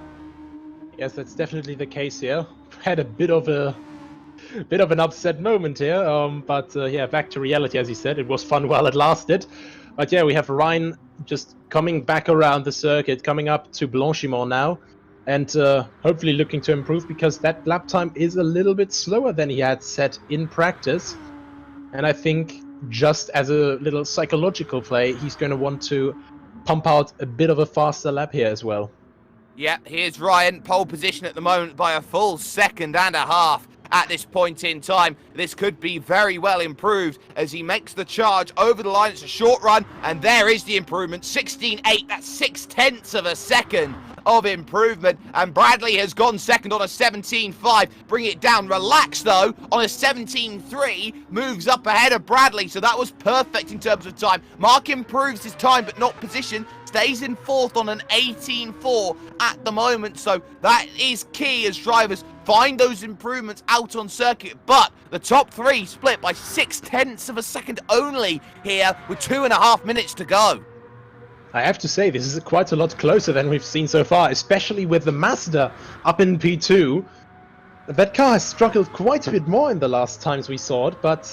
Yes, that's definitely the case here. Had a bit of an upset moment here, but yeah, back to reality, as you said. It was fun while it lasted. But yeah, we have Ryan just coming back around the circuit, coming up to Blanchimont now, and hopefully looking to improve, because that lap time is a little bit slower than he had set in practice. And I think just as a little psychological play, he's going to want to pump out a bit of a faster lap here as well. Yeah, here's Ryan, pole position at the moment by a full second and a half. At this point in time, this could be very well improved as he makes the charge over the line. It's a short run, and there is the improvement. 16.8, that's 0.6 of a second of improvement, and Bradley has gone second on a 17.5. Bring it down, relax though, on a 17.3, moves up ahead of Bradley, so that was perfect in terms of time. Mark improves his time, but not position. Stays in 4th on an 18.4 at the moment, so that is key as drivers find those improvements out on circuit. But the top 3 split by 0.6 of a second only here with 2.5 minutes to go. I have to say, this is quite a lot closer than we've seen so far, especially with the Mazda up in P2. That car has struggled quite a bit more in the last times we saw it, but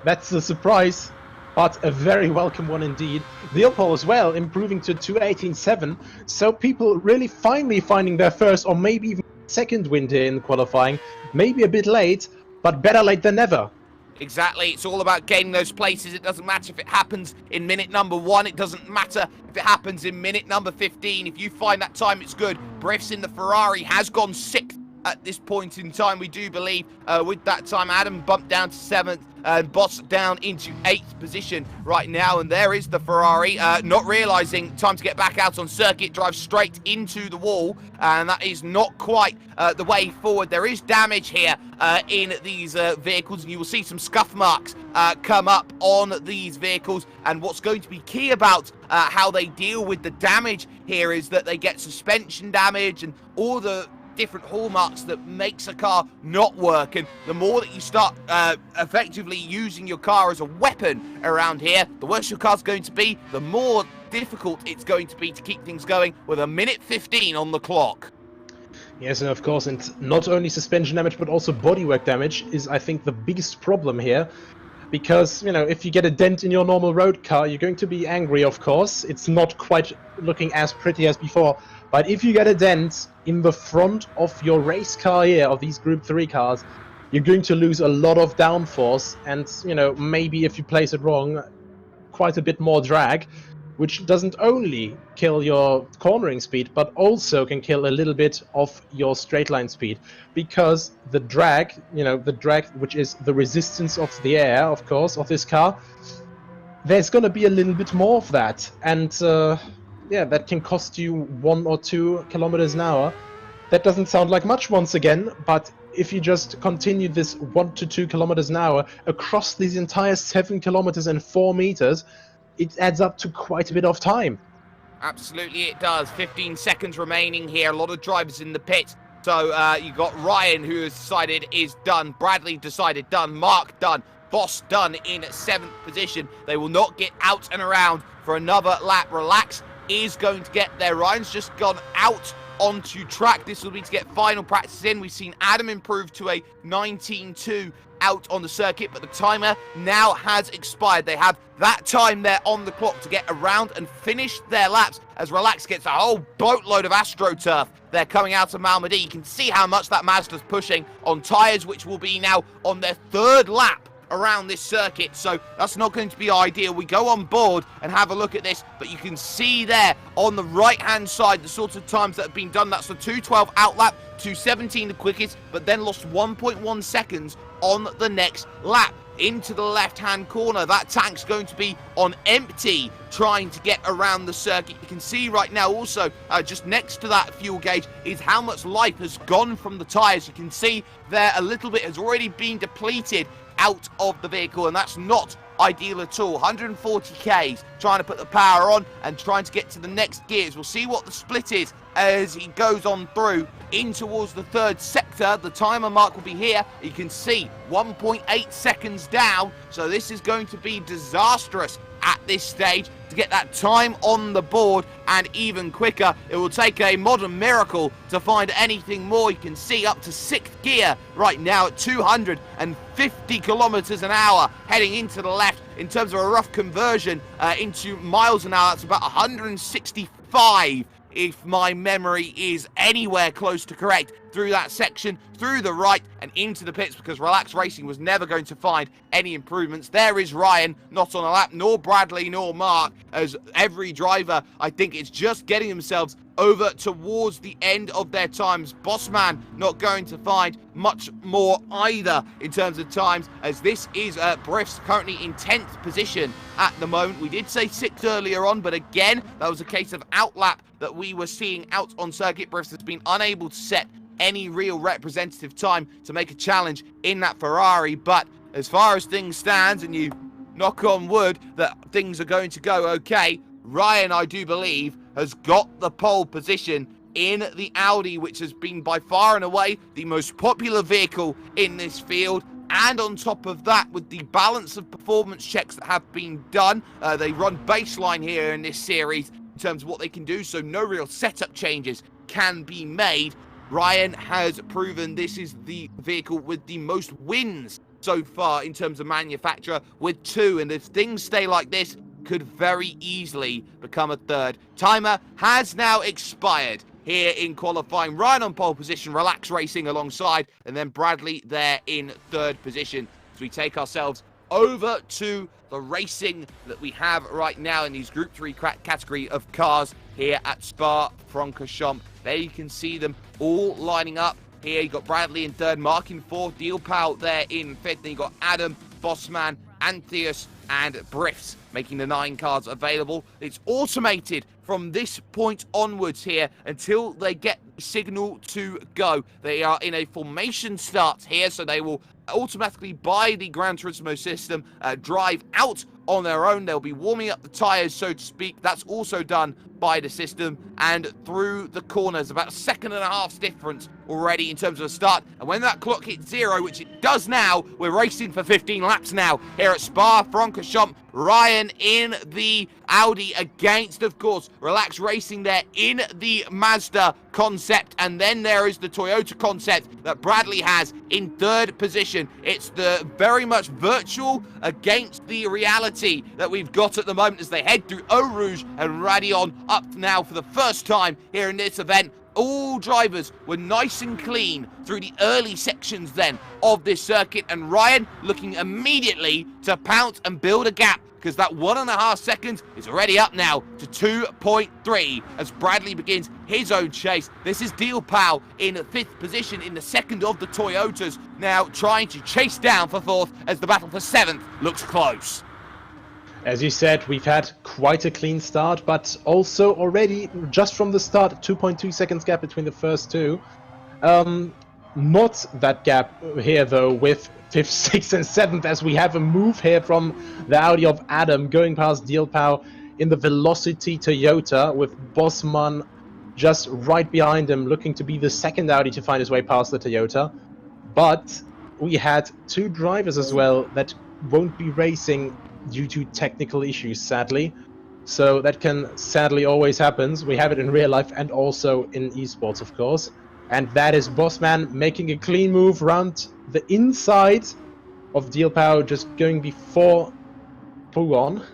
that's a surprise. But a very welcome one indeed. Leopold as well, improving to 2.18.7. So people really finally finding their first or maybe even second win here in qualifying. Maybe a bit late, but better late than never. Exactly, it's all about gaining those places. It doesn't matter if it happens in minute number 1. It doesn't matter if it happens in minute number 15. If you find that time, it's good. Briffs in the Ferrari has gone 6th at this point in time, we do believe. With that time, Adam bumped down to 7th. And Boss down into 8th position right now, and there is the Ferrari, not realising time to get back out on circuit, drives straight into the wall, and that is not quite the way forward. There is damage here in these vehicles, and you will see some scuff marks come up on these vehicles, and what's going to be key about how they deal with the damage here is that they get suspension damage and all the different hallmarks that makes a car not work. And the more that you start effectively using your car as a weapon around here, the worse your car's going to be, the more difficult it's going to be to keep things going with a minute 15 on the clock. Yes, and of course, and not only suspension damage but also bodywork damage is, I think, the biggest problem here. Because, you know, if you get a dent in your normal road car, you're going to be angry, of course. It's not quite looking as pretty as before. But if you get a dent in the front of your race car here, of these Group 3 cars, you're going to lose a lot of downforce. And, you know, maybe if you place it wrong, quite a bit more drag, which doesn't only kill your cornering speed, but also can kill a little bit of your straight line speed. Because the drag, you know, the drag, which is the resistance of the air, of course, of this car, there's going to be a little bit more of that. And, yeah, that can cost you 1 or 2 kilometers an hour. That doesn't sound like much once again, but if you just continue this 1 to 2 kilometers an hour across these entire 7 kilometers and 4 meters, it adds up to quite a bit of time. Absolutely it does. 15 seconds remaining here. A lot of drivers in the pit. So you got Ryan, who has decided is done. Bradley decided done. Mark done. Boss done in 7th position. They will not get out and around for another lap. Relax is going to get there. Ryan's just gone out onto track. This will be to get final practice in. We've seen Adam improve to a 19.2 out on the circuit, but the timer now has expired. They have that time there on the clock to get around and finish their laps as Relax gets a whole boatload of AstroTurf. They're coming out of Malmedy. You can see how much that Mazda's pushing on tyres, which will be now on their third lap around this circuit, so that's not going to be ideal. We go on board and have a look at this, but you can see there on the right hand side the sort of times that have been done. That's the 2:12 out lap, 2:17 the quickest, but then lost 1.1 seconds on the next lap. Into the left hand corner, that tank's going to be on empty, trying to get around the circuit. You can see right now also just next to that fuel gauge is how much life has gone from the tyres. You can see there a little bit has already been depleted out of the vehicle, and that's not ideal at all. 140 Ks, trying to put the power on and trying to get to the next gears. We'll see what the split is as he goes on through in towards the third sector. The timer mark will be here. You can see 1.8 seconds down, so this is going to be disastrous at this stage to get that time on the board, and even quicker. It will take a modern miracle to find anything more. You can see up to 6th gear right now at 250 kilometers an hour heading into the left. In terms of a rough conversion into miles an hour, that's about 165 if my memory is anywhere close to correct, through that section, through the right and into the pits, because Relax Racing was never going to find any improvements. There is Ryan, not on a lap, nor Bradley, nor Mark, as every driver, I think, is just getting themselves over towards the end of their times. Bossman not going to find much more either in terms of times, as this is Briffs currently in 10th position at the moment. We did say 6th earlier on, but again, that was a case of outlap that we were seeing out on circuit. Briffs has been unable to set any real representative time to make a challenge in that Ferrari, but as far as things stands, and you knock on wood that things are going to go okay, Ryan, I do believe, has got the pole position in the Audi, which has been by far and away the most popular vehicle in this field. And on top of that, with the balance of performance checks that have been done, they run baseline here in this series in terms of what they can do, so no real setup changes can be made. Ryan has proven this is the vehicle with the most wins so far in terms of manufacturer, with 2, and if things stay like this, could very easily become a third. Timer has now expired here in qualifying. Ryan on pole position, Relax Racing alongside, and then Bradley there in third position. As we take ourselves over to the racing that we have right now in these Group 3 category of cars here at Spa-Francorchamps. There you can see them all lining up. Here you got Bradley in third, Mark in fourth, Dealpal there in fifth. Then you got Adam, Bossman, Antheus, and Briffs making the 9 cars available. It's automated from this point onwards here until they get the signal to go. They are in a formation start here, so they will automatically, by the Gran Turismo system, drive out on their own. They'll be warming up the tyres, so to speak. That's also done by the system, and through the corners, about 1.5 seconds difference already in terms of a start. And when that clock hits 0, which it does now, we're racing for 15 laps now here at Spa-Francorchamps. Ryan in the Audi against, of course, Relax Racing there in the Mazda concept, and then there is the Toyota concept that Bradley has in third position. It's the very much virtual against the reality that we've got at the moment as they head through Eau Rouge and Radion up now for the first time here in this event. All drivers were nice and clean through the early sections then of this circuit, and Ryan looking immediately to pounce and build a gap, because that 1.5 seconds is already up now to 2.3 as Bradley begins his own chase. This is Dealpal in 5th position in the second of the Toyotas, now trying to chase down for 4th as the battle for 7th looks close. As you said, we've had quite a clean start, but also already, just from the start, 2.2 seconds gap between the first 2. Not that gap here, though, with 5th, 6th, and 7th, as we have a move here from the Audi of Adam going past Dealpal in the Velocity Toyota, with Bossman just right behind him, looking to be the second Audi to find his way past the Toyota. But we had 2 drivers as well that won't be racing due to technical issues, sadly. So that can sadly always happen. We have it in real life and also in esports, of course. And that is Bossman making a clean move around the inside of Deal Power, just going before Pugon.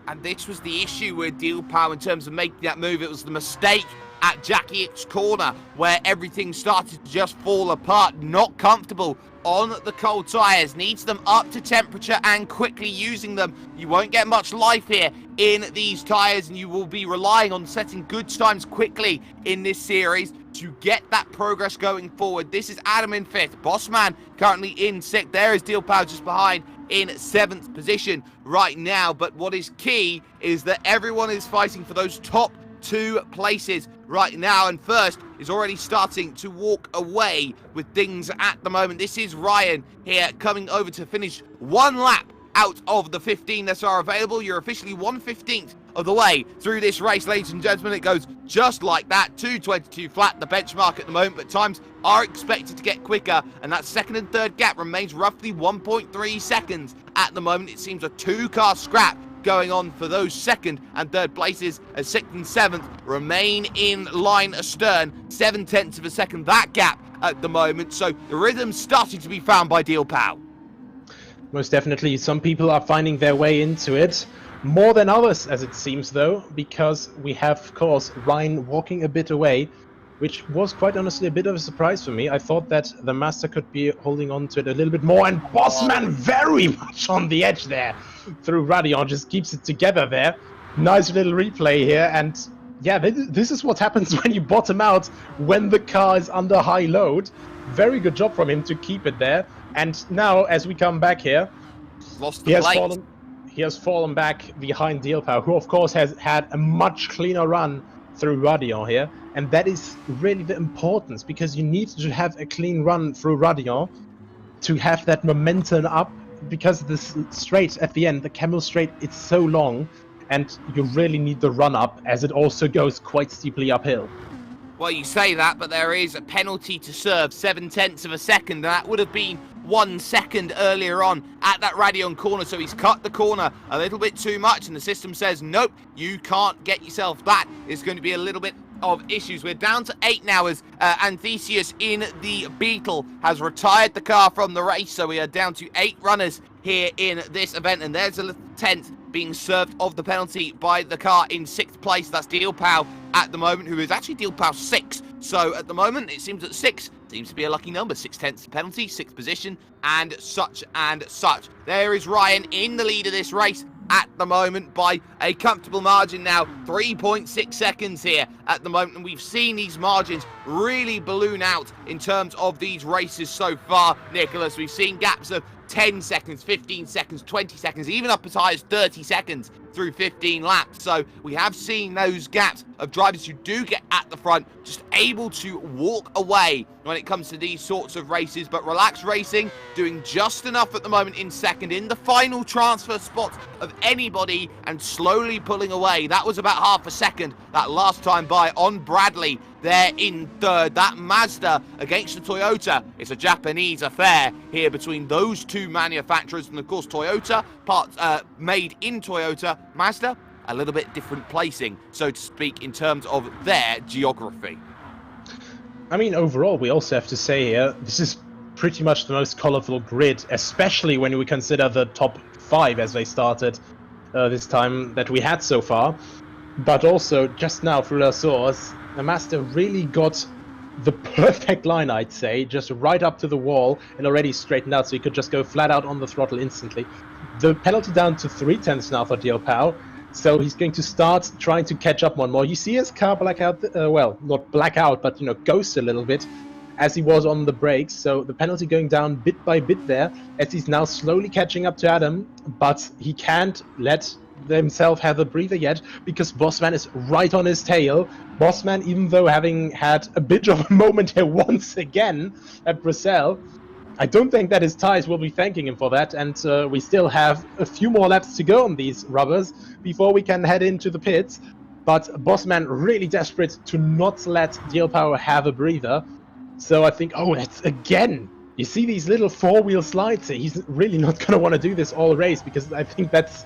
And this was the issue with Deal Power in terms of making that move. It was the mistake at Jackie's corner where everything started to just fall apart. Not comfortable on the cold tyres. Needs them up to temperature and quickly using them. You won't get much life here in these tyres, and you will be relying on setting good times quickly in this series to get that progress going forward. This is Adam in 5th. Bossman currently in 6th. There is Deal Power just behind in 7th position right now. But what is key is that everyone is fighting for those top 2 places right now, and first is already starting to walk away with things at the moment. This is Ryan here coming over to finish 1 lap out of the 15 that are available. You're officially 1/15th of the way through this race, ladies and gentlemen. It goes just like that, 2:22 flat, the benchmark at the moment, but times are expected to get quicker, and that second and third gap remains roughly 1.3 seconds at the moment. It seems a 2-car scrap going on for those second and third places, as 6th and 7th remain in line astern, 0.7 of a second that gap at the moment. So the rhythm's starting to be found by Deal Pow. Most definitely, some people are finding their way into it. More than others, as it seems, though, because we have, of course, Ryan walking a bit away, which was quite honestly a bit of a surprise for me. I thought that the Master could be holding on to it a little bit more, and Bossman very much on the edge there through Radion, just keeps it together there. Nice little replay here, and yeah, this is what happens when you bottom out when the car is under high load. Very good job from him to keep it there. And now, as we come back here, Lost the plate. He has fallen back behind Deal Power, who of course has had a much cleaner run through Radion here. And that is really the importance, because you need to have a clean run through Radion to have that momentum up, because this straight at the end, the Camel Straight, it's so long, and you really need the run up, as it also goes quite steeply uphill. Well, you say that, but there is a penalty to serve, 0.7 of a second, and that would have been 1 second earlier on at that Radion corner, so he's cut the corner a little bit too much, and the system says, nope, you can't get yourself that. It's going to be a little bit of issues. We're down to 8 now, as Anthesius in the Beetle has retired the car from the race, so we are down to 8 runners here in this event, and there's a little 10th being served of the penalty by the car in 6th place. That's Deal Pow at the moment, who is actually Deal Pow 6. So at the moment, it seems that 6 seems to be a lucky number. 0.6 penalty, 6th position, and such and such. There is Ryan in the lead of this race at the moment by a comfortable margin now, 3.6 seconds here at the moment, and we've seen these margins really balloon out in terms of these races so far, Nicholas. We've seen gaps of 10 seconds, 15 seconds, 20 seconds, even up as high as 30 seconds through 15 laps. So we have seen those gaps of drivers who do get at the front just able to walk away when it comes to these sorts of races. But Relax Racing doing just enough at the moment in second, in the final transfer spot of anybody, and slowly pulling away. That was about half a second that last time by on Bradley there in third. That Mazda against the Toyota. It's a Japanese affair here between those two manufacturers, and of course Toyota, parts made in Toyota. Mazda, a little bit different placing, so to speak, in terms of their geography. I mean, overall, we also have to say here, this is pretty much the most colorful grid, especially when we consider the top 5 as they started this time that we had so far. But also, just now through La Source, the Master really got the perfect line, I'd say, just right up to the wall and already straightened out, so he could just go flat out on the throttle instantly. The penalty down to 0.3 now for Deal Pow, so he's going to start trying to catch up one more. You see his car black out, well, not black out, but, you know, ghost a little bit as he was on the brakes, so the penalty going down bit by bit there, as he's now slowly catching up to Adam, but he can't let himself have a breather yet, because Bossman is right on his tail. Bossman, even though having had a bit of a moment here once again at Brussels, I don't think that his tyres will be thanking him for that, and we still have a few more laps to go on these rubbers before we can head into the pits. But Bossman really desperate to not let Deal Power have a breather. So I think, oh, that's again, you see these little 4-wheel slides here. He's really not going to want to do this all race, because I think that's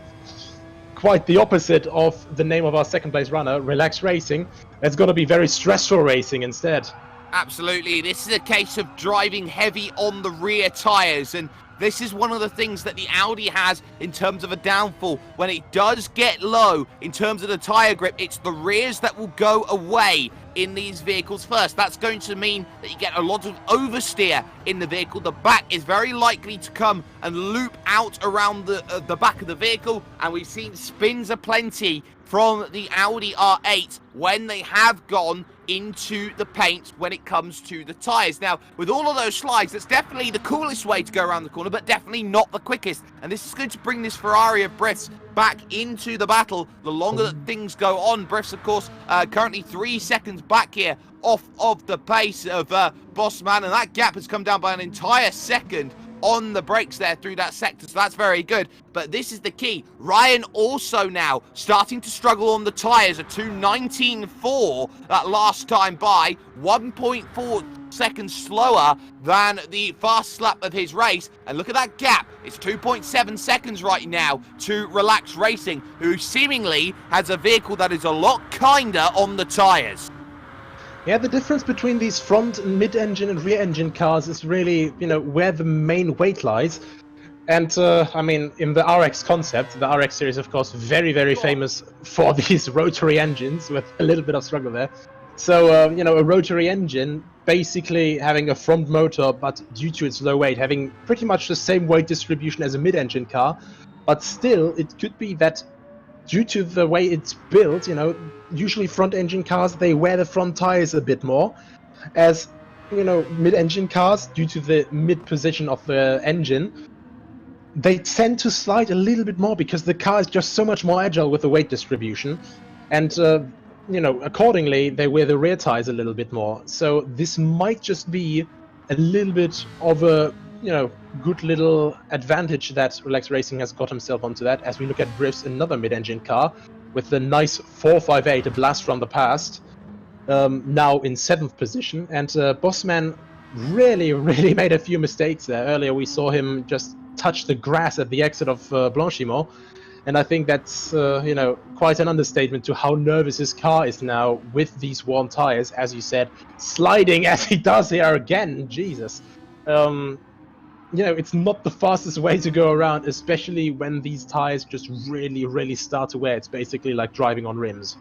quite the opposite of the name of our second place runner, Relax Racing. It's going to be very stressful racing instead. Absolutely. This is a case of driving heavy on the rear tyres, and this is one of the things that the Audi has in terms of a downfall. When it does get low in terms of the tyre grip, it's the rears that will go away in these vehicles first. That's going to mean that you get a lot of oversteer in the vehicle. The back is very likely to come and loop out around the back of the vehicle, and we've seen spins aplenty from the Audi R8 when they have gone into the paint when it comes to the tyres. Now, with all of those slides, that's definitely the coolest way to go around the corner, but definitely not the quickest. And this is going to bring this Ferrari of Briff's back into the battle the longer that things go on. Briff's, of course, currently 3 seconds back here off of the pace of Bossman, and that gap has come down by an entire second on the brakes there through that sector, so that's very good. But this is the key. Ryan also now starting to struggle on the tyres. A 2:19.4 that last time by, 1.4 seconds slower than the fastest lap of his race. And look at that gap. It's 2.7 seconds right now to Relax Racing, who seemingly has a vehicle that is a lot kinder on the tyres. Yeah, the difference between these front and mid-engine and rear-engine cars is really, where the main weight lies. And, I mean, in the RX concept, the RX series, of course, very, very famous for these rotary engines with a little bit of struggle there. So, a rotary engine basically having a front motor, but due to its low weight, having pretty much the same weight distribution as a mid-engine car. But still, it could be that due to the way it's built, usually front-engine cars, they wear the front tires a bit more, as, mid-engine cars, due to the mid-position of the engine, they tend to slide a little bit more because the car is just so much more agile with the weight distribution, and, accordingly, they wear the rear tires a little bit more. So this might just be a little bit of a, good little advantage that Relax Racing has got himself onto that, as we look at Briff's another mid-engine car with the nice 458, a blast from the past, now in 7th position. And Bossman really, really made a few mistakes there. Earlier we saw him just touch the grass at the exit of Blanchimont, and I think that's, quite an understatement to how nervous his car is now with these worn tires, as you said, sliding as he does here again, Jesus. It's not the fastest way to go around, especially when these tires just really, really start to wear. It's basically like driving on rims.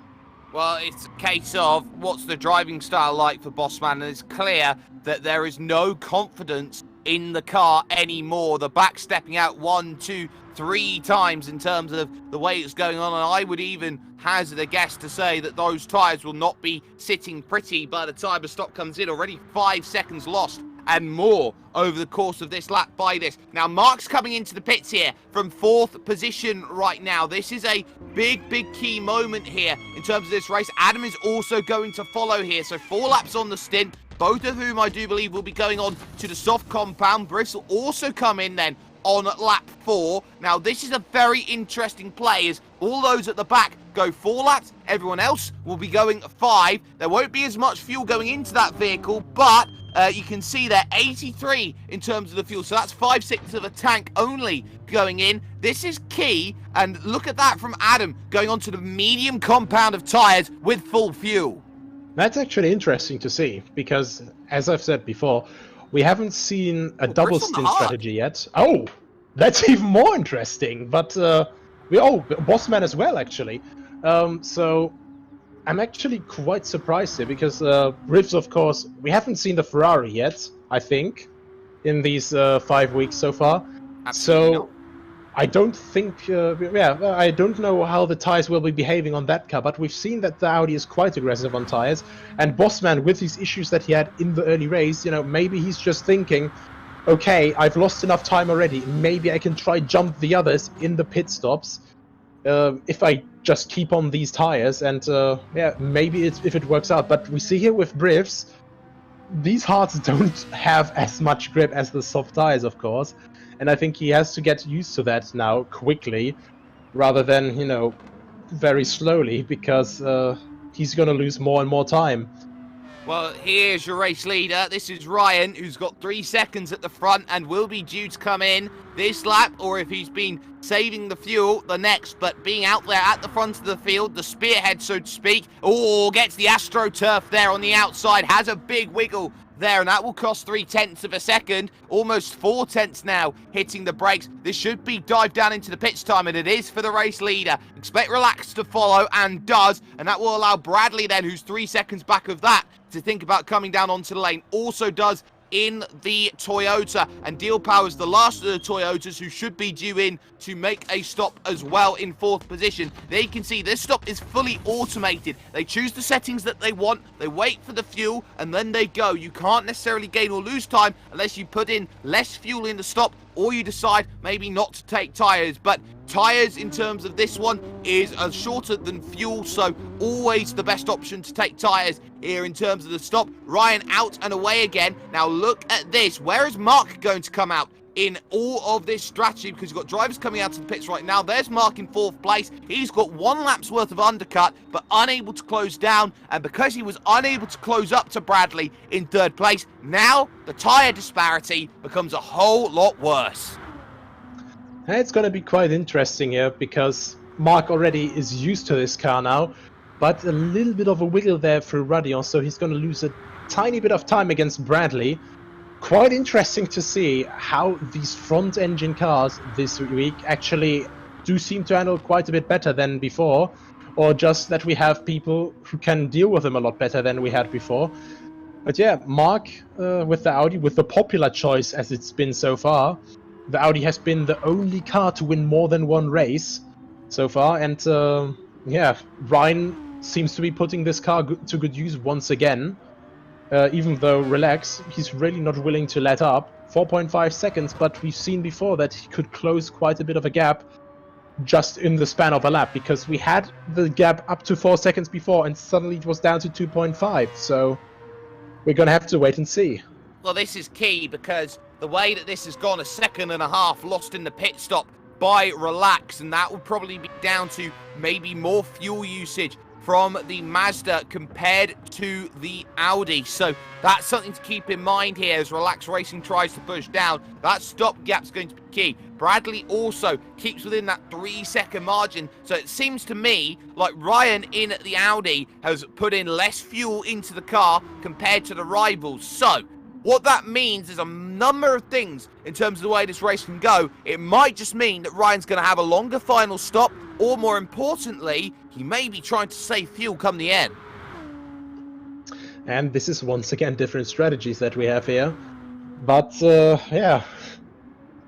Well, it's a case of what's the driving style like for Bossman, and it's clear that there is no confidence in the car anymore. The back stepping out 1, 2, 3 times in terms of the way it's going on, and I would even hazard a guess to say that those tyres will not be sitting pretty by the time a stop comes in. Already 5 seconds lost and more over the course of this lap by this. Now, Mark's coming into the pits here from 4th position right now. This is a big, big key moment here in terms of this race. Adam is also going to follow here, so 4 laps on the stint, both of whom I do believe will be going on to the soft compound. Briffs will also come in then on lap 4. Now, this is a very interesting play, as all those at the back go 4 laps. Everyone else will be going 5. There won't be as much fuel going into that vehicle, but you can see there 83 in terms of the fuel, so that's 5/6 of a tank only going in. This is key, and look at that from Adam going on to the medium compound of tyres with full fuel. That's actually interesting to see, because as I've said before, we haven't seen a double stint strategy yet. Oh, that's even more interesting. But Bossman as well, actually. So I'm actually quite surprised here, because Riffs, of course, we haven't seen the Ferrari yet, I think, in these 5 weeks so far. Absolutely so not. I don't think, I don't know how the tires will be behaving on that car, but we've seen that the Audi is quite aggressive on tires, and Bossman, with these issues that he had in the early race, maybe he's just thinking, okay, I've lost enough time already, maybe I can try jump the others in the pit stops, if I just keep on these tires, and maybe if it works out. But we see here with Briffs, these hards don't have as much grip as the soft tires, of course, and I think he has to get used to that now quickly, rather than, very slowly, because he's going to lose more and more time. Well, here's your race leader. This is Ryan, who's got 3 seconds at the front and will be due to come in this lap, or if he's been saving the fuel, the next. But being out there at the front of the field, the spearhead, so to speak. Oh, gets the AstroTurf there on the outside, has a big wiggle there, and that will cost 0.3 of a second, almost 0.4 now, hitting the brakes. This should be dive down into the pits time, and it is for the race leader. Expect Relax to follow, and does, and that will allow Bradley then, who's 3 seconds back of that, to think about coming down onto the lane. Also does in the Toyota, and Deal Power's the last of the Toyotas who should be due in to make a stop as well in 4th position. There you can see this stop is fully automated. They choose the settings that they want, they wait for the fuel, and then they go. You can't necessarily gain or lose time unless you put in less fuel in the stop, or you decide maybe not to take tyres. But tyres in terms of this one is shorter than fuel, so always the best option to take tyres here in terms of the stop. Ryan out and away again. Now look at this. Where is Mark going to come out in all of this strategy? Because you've got drivers coming out to the pits right now. There's Mark in 4th place. He's got 1 lap's worth of undercut, but unable to close down. And because he was unable to close up to Bradley in 3rd place, now the tyre disparity becomes a whole lot worse. It's going to be quite interesting here, because Mark already is used to this car now, but a little bit of a wiggle there through Radion, so he's going to lose a tiny bit of time against Bradley. Quite interesting to see how these front-engine cars this week actually do seem to handle quite a bit better than before, or just that we have people who can deal with them a lot better than we had before. But yeah, Mark with the Audi, with the popular choice as it's been so far, the Audi has been the only car to win more than 1 race so far, and yeah, Ryan seems to be putting this car to good use once again. Even though Relax, he's really not willing to let up. 4.5 seconds, but we've seen before that he could close quite a bit of a gap just in the span of a lap, because we had the gap up to 4 seconds before and suddenly it was down to 2.5, so we're gonna have to wait and see. Well, this is key, because the way that this has gone, 1.5 seconds lost in the pit stop by Relax, and that will probably be down to maybe more fuel usage from the Mazda compared to the Audi. So that's something to keep in mind here as Relax Racing tries to push down. That stop gap's going to be key. Bradley also keeps within that 3-second margin. So it seems to me like Ryan in the Audi has put in less fuel into the car compared to the rivals. So what that means is a number of things in terms of the way this race can go. It might just mean that Ryan's going to have a longer final stop, or more importantly, he may be trying to save fuel come the end. And this is once again different strategies that we have here. But yeah,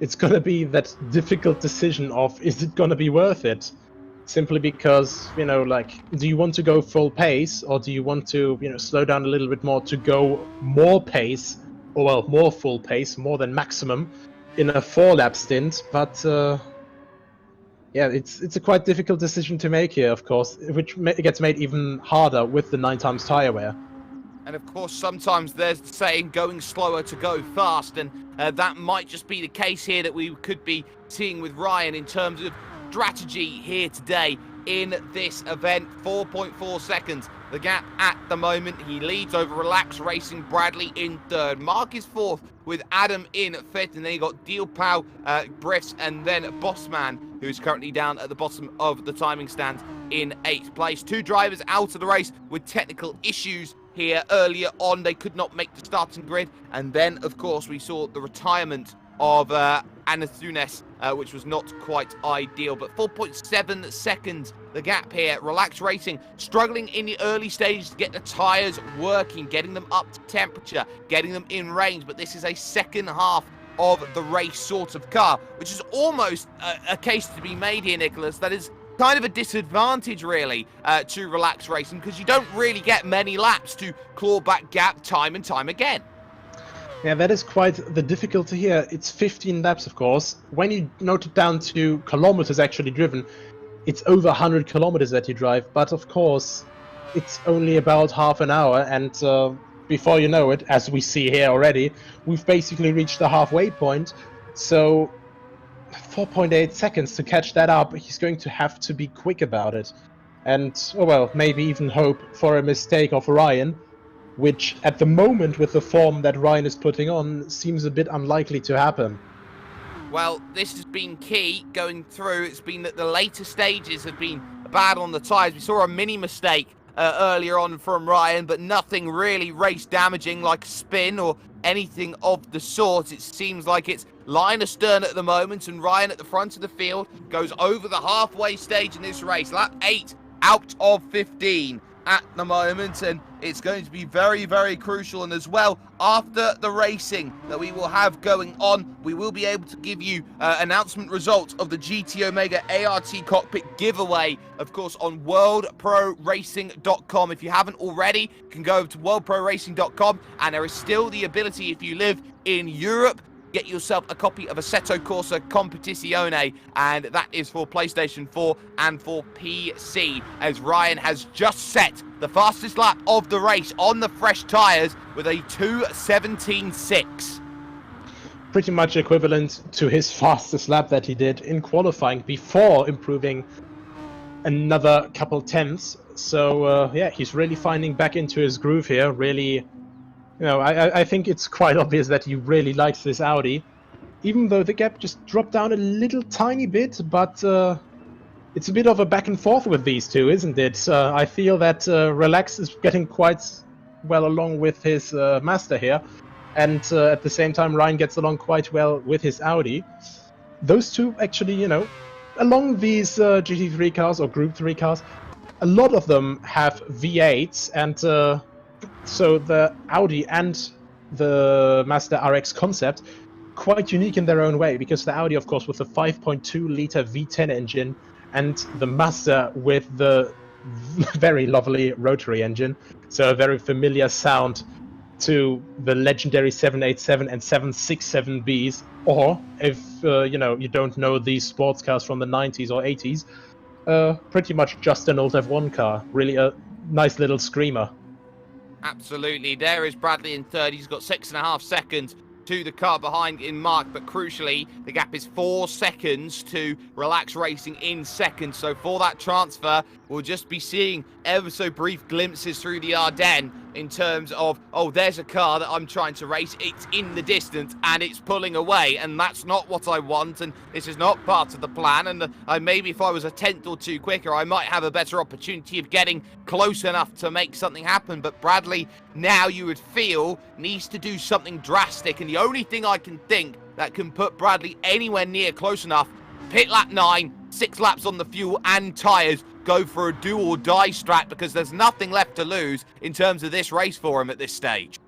it's going to be that difficult decision of, is it going to be worth it? Simply because, you know, like, do you want to go full pace, or do you want to, you know, slow down a little bit more to go more pace, or well, more full pace, more than maximum in a 4-lap stint? But yeah, it's a quite difficult decision to make here, of course, which gets made even harder with the 9x tire wear. And of course, sometimes there's the saying, going slower to go fast, and that might just be the case here that we could be seeing with Ryan in terms of strategy here today in this event. 4.4 seconds the gap at the moment. He leads over Relax Racing, Bradley in 3rd. Mark is 4th with Adam in 5th, and then you got Deal Pow, Briffs, and then Bossman, who's currently down at the bottom of the timing stand in 8th place. 2 drivers out of the race with technical issues here earlier on. They could not make the starting grid, and then of course we saw the retirement of Anathunes, which was not quite ideal. But 4.7 seconds the gap here. Relax Racing struggling in the early stages to get the tyres working, getting them up to temperature, getting them in range. But this is a second half of the race sort of car, which is almost a case to be made here, Nicholas, that is kind of a disadvantage really to Relax Racing, because you don't really get many laps to claw back gap time and time again. Yeah, that is quite the difficulty here. It's 15 laps, of course. When you note it down to kilometers actually driven, it's over 100 kilometers that you drive. But of course, it's only about half an hour, and before you know it, as we see here already, we've basically reached the halfway point. So 4.8 seconds to catch that up. He's going to have to be quick about it. And, oh well, maybe even hope for a mistake of Ryan, which at the moment, with the form that Ryan is putting on, seems a bit unlikely to happen. Well, this has been key going through. It's been that the later stages have been bad on the tyres. We saw a mini mistake earlier on from Ryan, but nothing really race damaging like spin or anything of the sort. It seems like it's line astern at the moment, and Ryan at the front of the field goes over the halfway stage in this race. Lap 8 out of 15 at the moment, and it's going to be very, very crucial. And as well, after the racing that we will have going on, we will be able to give you announcement results of the GT Omega ART cockpit giveaway, of course, on worldproracing.com. If you haven't already, you can go over to worldproracing.com, and there is still the ability, if you live in Europe, get yourself a copy of Assetto Corsa Competizione, and that is for PlayStation 4 and for PC, as Ryan has just set the fastest lap of the race on the fresh tyres with a 2:17.6. Pretty much equivalent to his fastest lap that he did in qualifying before improving another couple tenths. So yeah, he's really finding back into his groove here. Really, I think it's quite obvious that he really likes this Audi, even though the gap just dropped down a little tiny bit, but it's a bit of a back and forth with these two, isn't it? I feel that Relax is getting quite well along with his Master here, and at the same time Ryan gets along quite well with his Audi. Those two actually, along these GT3 cars or Group 3 cars, a lot of them have V8s, and so the Audi and the Mazda RX concept, quite unique in their own way, because the Audi, of course, with the 5.2-liter V10 engine, and the Mazda with the very lovely rotary engine, so a very familiar sound to the legendary 787 and 767Bs, or if you don't know these sports cars from the 90s or 80s, pretty much just an old F1 car. Really a nice little screamer. Absolutely. There is Bradley in third. He's got 6.5 seconds to the car behind in Mark, but crucially, the gap is 4 seconds to Relax Racing in second. So for that transfer, we'll just be seeing ever so brief glimpses through the Ardennes in terms of, oh, there's a car that I'm trying to race. It's in the distance and it's pulling away, and that's not what I want, and this is not part of the plan. And maybe if I was a tenth or two quicker, I might have a better opportunity of getting close enough to make something happen. But Bradley, now you would feel, needs to do something drastic, and the only thing I can think that can put Bradley anywhere near close enough, pit lap 9, 6 laps on the fuel and tyres, go for a do or die strat, because there's nothing left to lose in terms of this race for him at this stage.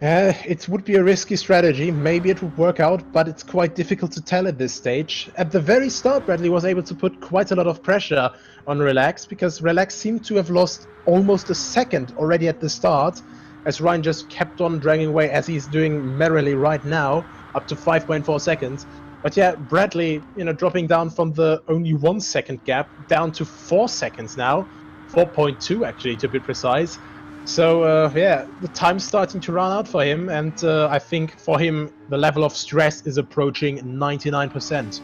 It would be a risky strategy. Maybe it would work out, but it's quite difficult to tell at this stage. At the very start, Bradley was able to put quite a lot of pressure on Relax, because Relax seemed to have lost almost a second already at the start, as Ryan just kept on dragging away, as he's doing merrily right now, up to 5.4 seconds. But yeah, Bradley, dropping down from the only 1 second gap down to 4 seconds now, 4.2 actually to be precise. So yeah, the time's starting to run out for him, and I think for him the level of stress is approaching 99%.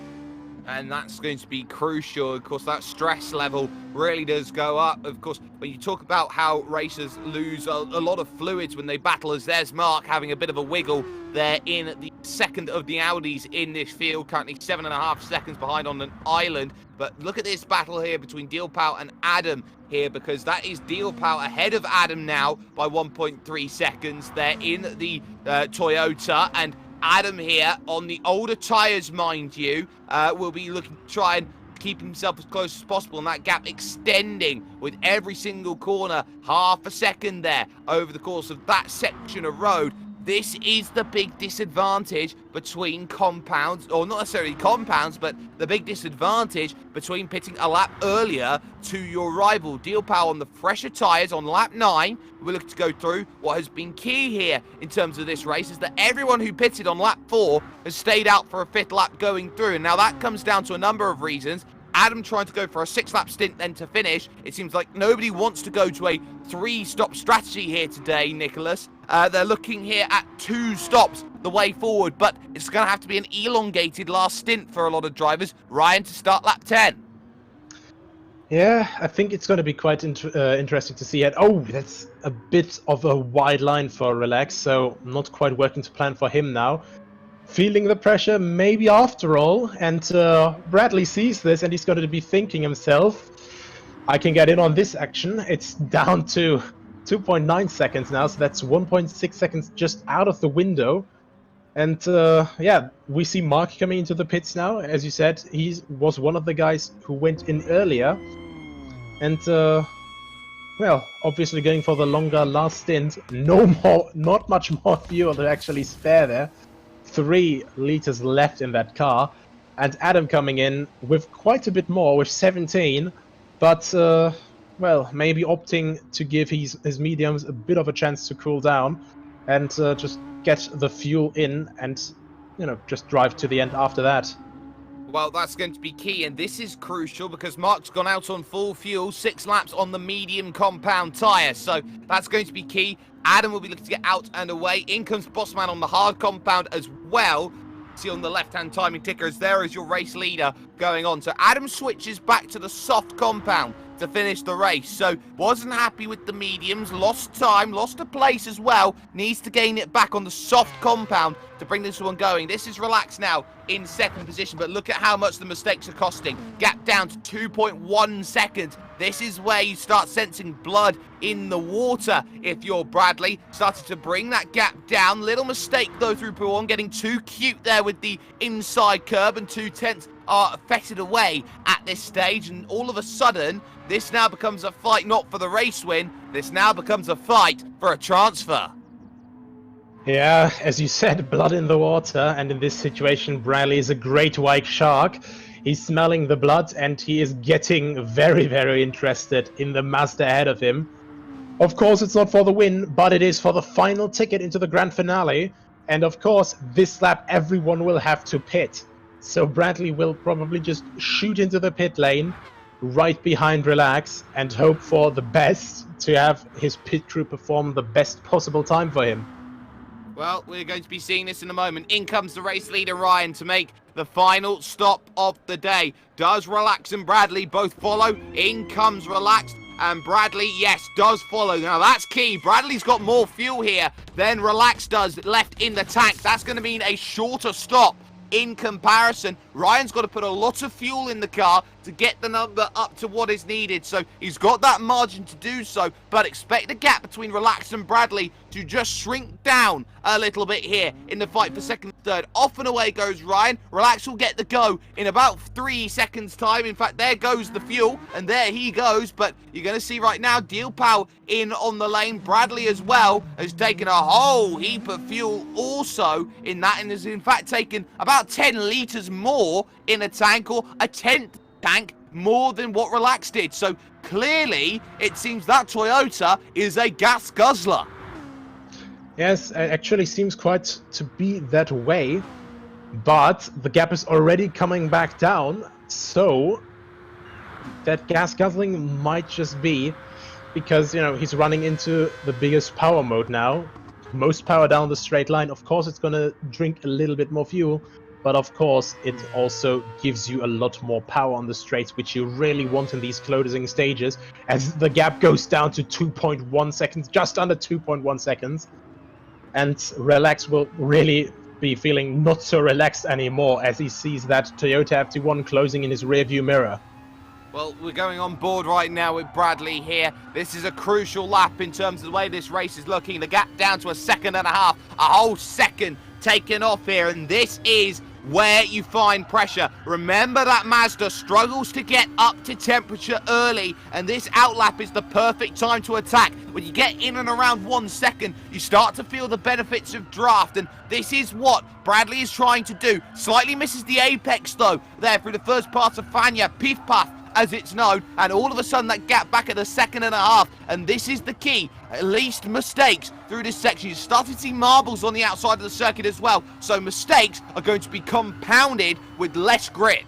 And that's going to be crucial. Of course, that stress level really does go up. Of course, when you talk about how racers lose a lot of fluids when they battle, as there's Mark having a bit of a wiggle there in the second of the Audis in this field, currently 7.5 seconds behind on an island. But look at this battle here between Dealpal and Adam here, because that is Dealpal ahead of Adam now by 1.3 seconds there in the Toyota, and Adam here on the older tyres, mind you, will be looking to try and keep himself as close as possible, and that gap extending with every single corner, half a second there over the course of that section of road. This is the big disadvantage between compounds, or not necessarily compounds, but the big disadvantage between pitting a lap earlier to your rival. Dealpal on the fresher tyres on lap 9. We're looking to go through what has been key here in terms of this race, is that everyone who pitted on lap 4 has stayed out for a 5th lap going through. And now that comes down to a number of reasons. Adam trying to go for a 6-lap stint then to finish. It seems like nobody wants to go to a 3-stop strategy here today, Nicholas. They're looking here at 2 stops the way forward, but it's going to have to be an elongated last stint for a lot of drivers. Ryan to start lap 10. Yeah, I think it's going to be quite interesting to see it. Oh, that's a bit of a wide line for Relax, so not quite working to plan for him now. Feeling the pressure, maybe after all, and Bradley sees this and he's going to be thinking himself, I can get in on this action. It's down to 2.9 seconds now, so that's 1.6 seconds just out of the window. And yeah, we see Mark coming into the pits now. As you said, he was one of the guys who went in earlier. And well, obviously going for the longer last stint. Not much more fuel to actually spare there. 3 liters left in that car. And Adam coming in with quite a bit more, with 17. But, well, maybe opting to give his mediums a bit of a chance to cool down. And just get the fuel in and, you know, just drive to the end after that. Well, that's going to be key, and this is crucial because Mark's gone out on full fuel, 6 laps on the medium compound tyre, so that's going to be key. Adam will be looking to get out and away. In comes Bossman on the hard compound as well. See on the left-hand timing ticker as there is your race leader going on. So Adam switches back to the soft compound to finish the race. So wasn't happy with the mediums, lost time, lost a place as well. Needs to gain it back on the soft compound to bring this one going. This is Relax now in second position, but look at how much the mistakes are costing. Gap down to 2.1 seconds. This is where you start sensing blood in the water if you're Bradley. Started to bring that gap down. Little mistake though through pool 1, getting too cute there with the inside curb, and 2/10 are fettered away at this stage, and all of a sudden this now becomes a fight not for the race win, this now becomes a fight for a transfer. Yeah, as you said, blood in the water, and in this situation Bradley is a great white shark. He's smelling the blood and he is getting very, very interested in the Mazda ahead of him. Of course, it's not for the win, but it is for the final ticket into the grand finale. And of course, this lap everyone will have to pit. So Bradley will probably just shoot into the pit lane, right behind Relax, and hope for the best to have his pit crew perform the best possible time for him. Well, we're going to be seeing this in a moment. In comes the race leader, Ryan, to make the final stop of the day. Does Relax and Bradley both follow? In comes Relax, and Bradley, yes, does follow. Now, that's key. Bradley's got more fuel here than Relax does left in the tank. That's going to mean a shorter stop in comparison. Ryan's got to put a lot of fuel in the car to get the number up to what is needed, so he's got that margin to do so, but expect the gap between Relax and Bradley to just shrink down a little bit here in the fight for second and third. Off and away goes Ryan. Relax will get the go in about 3 seconds time. In fact, there goes the fuel, and there he goes, but you're going to see right now Deal Pow in on the lane. Bradley as well has taken a whole heap of fuel also in that, and has in fact taken about 10 litres more in a tank, or a 10th tank more than what Relax did. So clearly it seems that Toyota is a gas guzzler. Yes, it actually seems quite to be that way, but the gap is already coming back down, so that gas guzzling might just be because, you know, he's running into the biggest power mode now. Most power down the straight line. Of course it's gonna drink a little bit more fuel, but of course it also gives you a lot more power on the straights, which you really want in these closing stages, as the gap goes down to 2.1 seconds, just under 2.1 seconds. And Relax will really be feeling not so relaxed anymore as he sees that Toyota FT1 closing in his rearview mirror. Well, we're going on board right now with Bradley here. This is a crucial lap in terms of the way this race is looking. The gap down to 1.5 seconds, a whole second taken off here, and this is where you find pressure. Remember that Mazda struggles to get up to temperature early, and this outlap is the perfect time to attack. When you get in and around 1 second, you start to feel the benefits of draft, and this is what Bradley is trying to do. Slightly misses the apex though, there through the first part of Fania, Piff Puff as it's known, and all of a sudden that gap back at 1.5 seconds, and this is the key. At least mistakes through this section. You started to see marbles on the outside of the circuit as well, so mistakes are going to be compounded with less grip.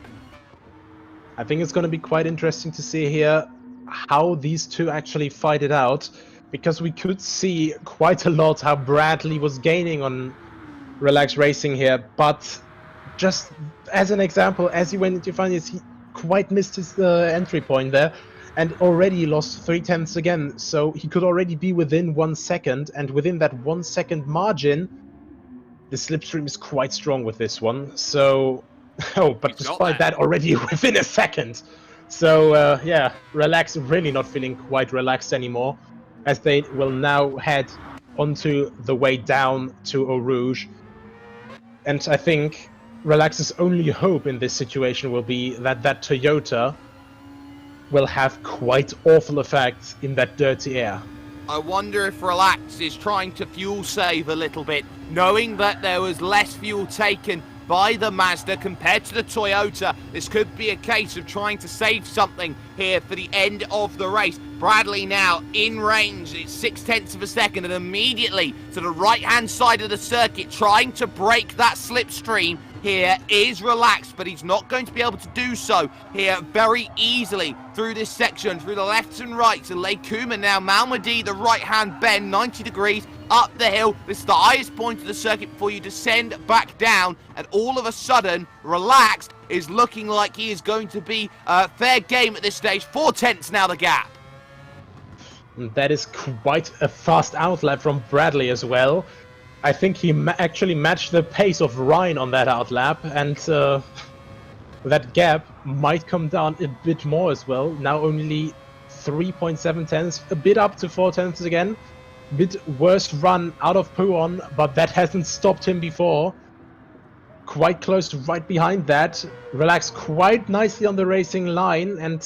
I think it's going to be quite interesting to see here how these two actually fight it out, because we could see quite a lot how Bradley was gaining on Relax Racing here, but just as an example, as he went into finals, he quite missed his entry point there. and already lost 3/10 again. So he could already be within 1 second, and within that 1 second margin, the slipstream is quite strong with this one. So, oh, but He's got despite that. that, already within a second. So, yeah, Relax really not feeling quite relaxed anymore, as they will now head onto the way down to Eau Rouge. And I think Relax's only hope in this situation will be that that Toyota will have quite awful effects in that dirty air. I wonder if Relax is trying to fuel save a little bit, knowing that there was less fuel taken by the Mazda compared to the Toyota. This could be a case of trying to save something here for the end of the race. Bradley now in range, it's 0.6 of a second, and immediately to the right-hand side of the circuit, trying to break that slipstream here is Relax, but he's not going to be able to do so here very easily through this section, through the lefts and rights. And Lake Kuma now, Malmedy, the right-hand bend, 90 degrees up the hill. This is the highest point of the circuit before you descend back down, and all of a sudden, Relax is looking like he is going to be fair game at this stage. 4/10 now the gap. That is quite a fast outlap from Bradley as well. I think he actually matched the pace of Ryan on that outlap, and that gap might come down a bit more as well. Now only 3.7 tenths, a bit up to 4 tenths again. Bit worse run out of Pouon, but that hasn't stopped him before. Quite close to right behind that. Relaxed quite nicely on the racing line, and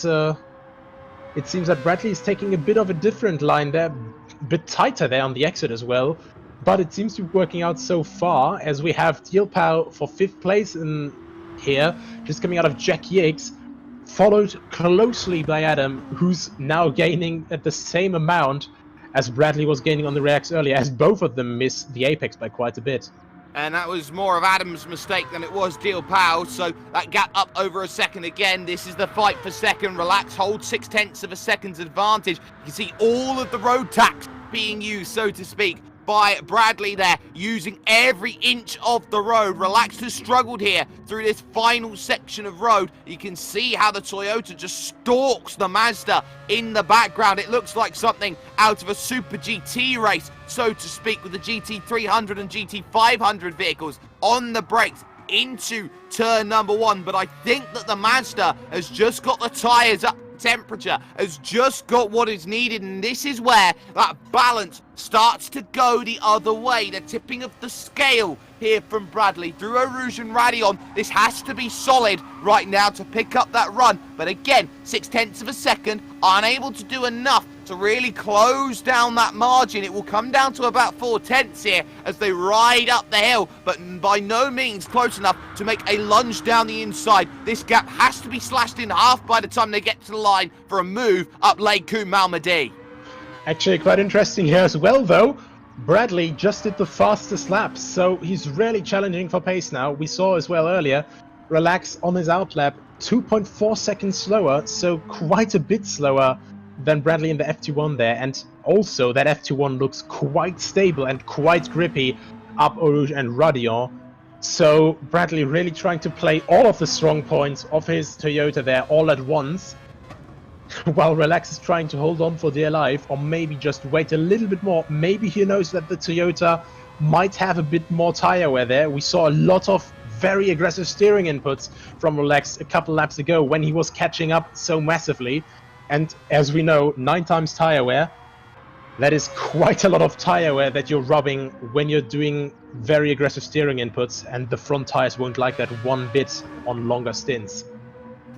it seems that Bradley is taking a bit of a different line there, a bit tighter there on the exit as well. But it seems to be working out so far, as we have Dielpau for 5th place in here, just coming out of Jack Yiggs, followed closely by Adam, who's now gaining at the same amount as Bradley was gaining on the Reacts earlier, as both of them miss the apex by quite a bit. And that was more of Adam's mistake than it was Dielpau, so that gap up over a second again. This is the fight for second. Relax holds 0.6 of a second's advantage. You can see all of the road tax being used, so to speak, by Bradley there, using every inch of the road. Relax has struggled here through this final section of road. You can see how the Toyota just stalks the Mazda in the background. It looks like something out of a Super GT race, so to speak, with the GT300 and GT500 vehicles on the brakes into turn number 1. But I think that the Mazda has just got the tyres up temperature, has just got what is needed, and this is where that balance starts to go the other way. The tipping of the scale here from Bradley through Eau Rouge and Raidillon. This has to be solid right now to pick up that run, but again, 0.6 of a second, unable to do enough to really close down that margin. It will come down to about 4/10 here as they ride up the hill, but by no means close enough to make a lunge down the inside. This gap has to be slashed in half by the time they get to the line for a move up Lake Coombe Malmedy. Actually quite interesting here as well though. Bradley just did the fastest laps, so he's really challenging for pace now. We saw as well earlier, Relax on his outlap, 2.4 seconds slower, so quite a bit slower than Bradley in the FT1 there, and also that FT1 looks quite stable and quite grippy up Eau Rouge and Raidillon. So Bradley really trying to play all of the strong points of his Toyota there all at once, while Relax is trying to hold on for dear life, or maybe just wait a little bit more. Maybe he knows that the Toyota might have a bit more tire wear there. We saw a lot of very aggressive steering inputs from Relax a couple laps ago when he was catching up so massively. And as we know, 9 times tire wear, that is quite a lot of tire wear that you're rubbing when you're doing very aggressive steering inputs, and the front tires won't like that one bit on longer stints.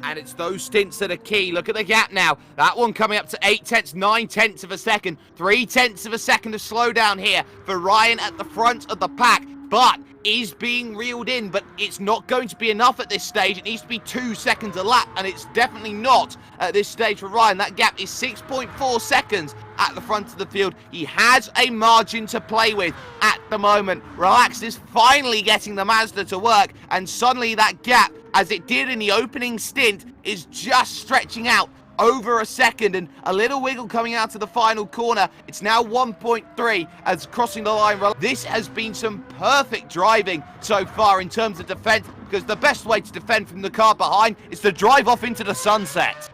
And it's those stints that are key. Look at the gap now. That one coming up to 0.8, 0.9 of a second. 0.3 of a second of slowdown here for Ryan at the front of the pack. But is being reeled in, but it's not going to be enough at this stage. It needs to be 2 seconds a lap, and it's definitely not at this stage for Ryan. That gap is 6.4 seconds at the front of the field. He has a margin to play with at the moment. Relax is finally getting the Mazda to work, and suddenly that gap, as it did in the opening stint, is just stretching out over a second, and a little wiggle coming out to the final corner. It's now 1.3 as crossing the line. This has been some perfect driving so far in terms of defense, because the best way to defend from the car behind is to drive off into the sunset.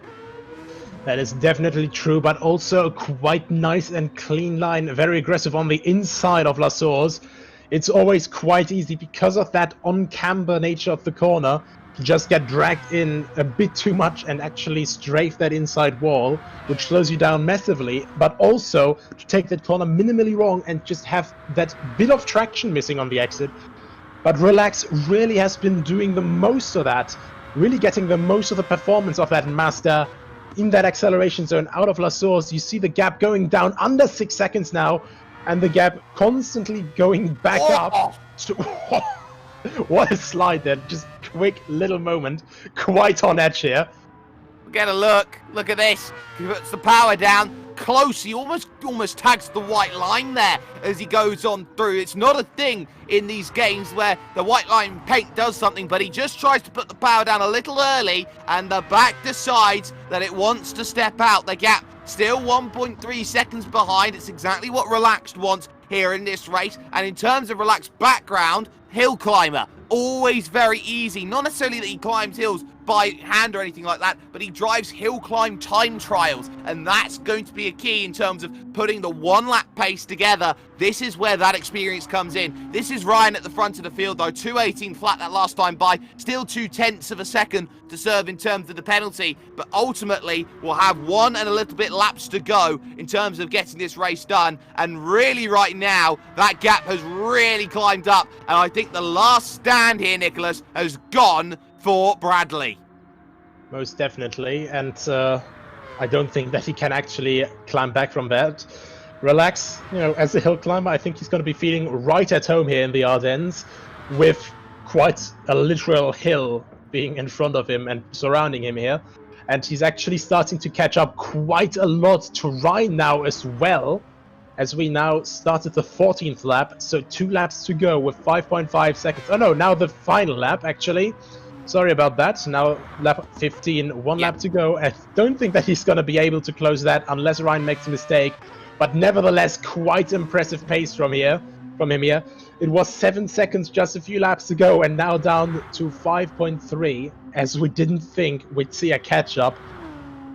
That is definitely true, but also a quite nice and clean line, very aggressive on the inside of La Source. It's always quite easy because of that on-camber nature of the corner to just get dragged in a bit too much and actually strafe that inside wall, which slows you down massively, but also to take that corner minimally wrong and just have that bit of traction missing on the exit. But Relax really has been doing the most of that, really getting the most of the performance of that Mazda in that acceleration zone out of La Source. You see the gap going down under 6 seconds now, and the gap constantly going back up. To, what a slide there, just quick little moment, quite on edge here. Get a look at this, he puts the power down, close, he almost tags the white line there as he goes on through. It's not a thing in these games where the white line paint does something, but he just tries to put the power down a little early, and the back decides that it wants to step out. The gap still 1.3 seconds behind. It's exactly what Relaxed wants here in this race. And in terms of Relaxed background, hill climber, always very easy. Not necessarily that he climbs hills by hand or anything like that, but he drives hill climb time trials, and that's going to be a key in terms of putting the one lap pace together. This is where that experience comes in. This is Ryan at the front of the field though, 2:18 flat that last time by, still 0.2 of a second to serve in terms of the penalty, but ultimately we'll have 1 and a little bit laps to go in terms of getting this race done. And really right now that gap has really climbed up, and I think the last stand here, Nicholas, has gone for Bradley. Most definitely, and I don't think that he can actually climb back from that. Relax, you know, as a hill climber, I think he's going to be feeling right at home here in the Ardennes, with quite a literal hill being in front of him and surrounding him here. And he's actually starting to catch up quite a lot to Ryan now as well, as we now started the 14th lap, so 2 laps to go with 5.5 seconds. Oh no, now the final lap actually. Sorry about that. Now lap 15, 1 lap to go. I don't think that he's going to be able to close that unless Ryan makes a mistake. But nevertheless, quite impressive pace from him here. It was 7 seconds just a few laps to go, and now down to 5.3, as we didn't think we'd see a catch-up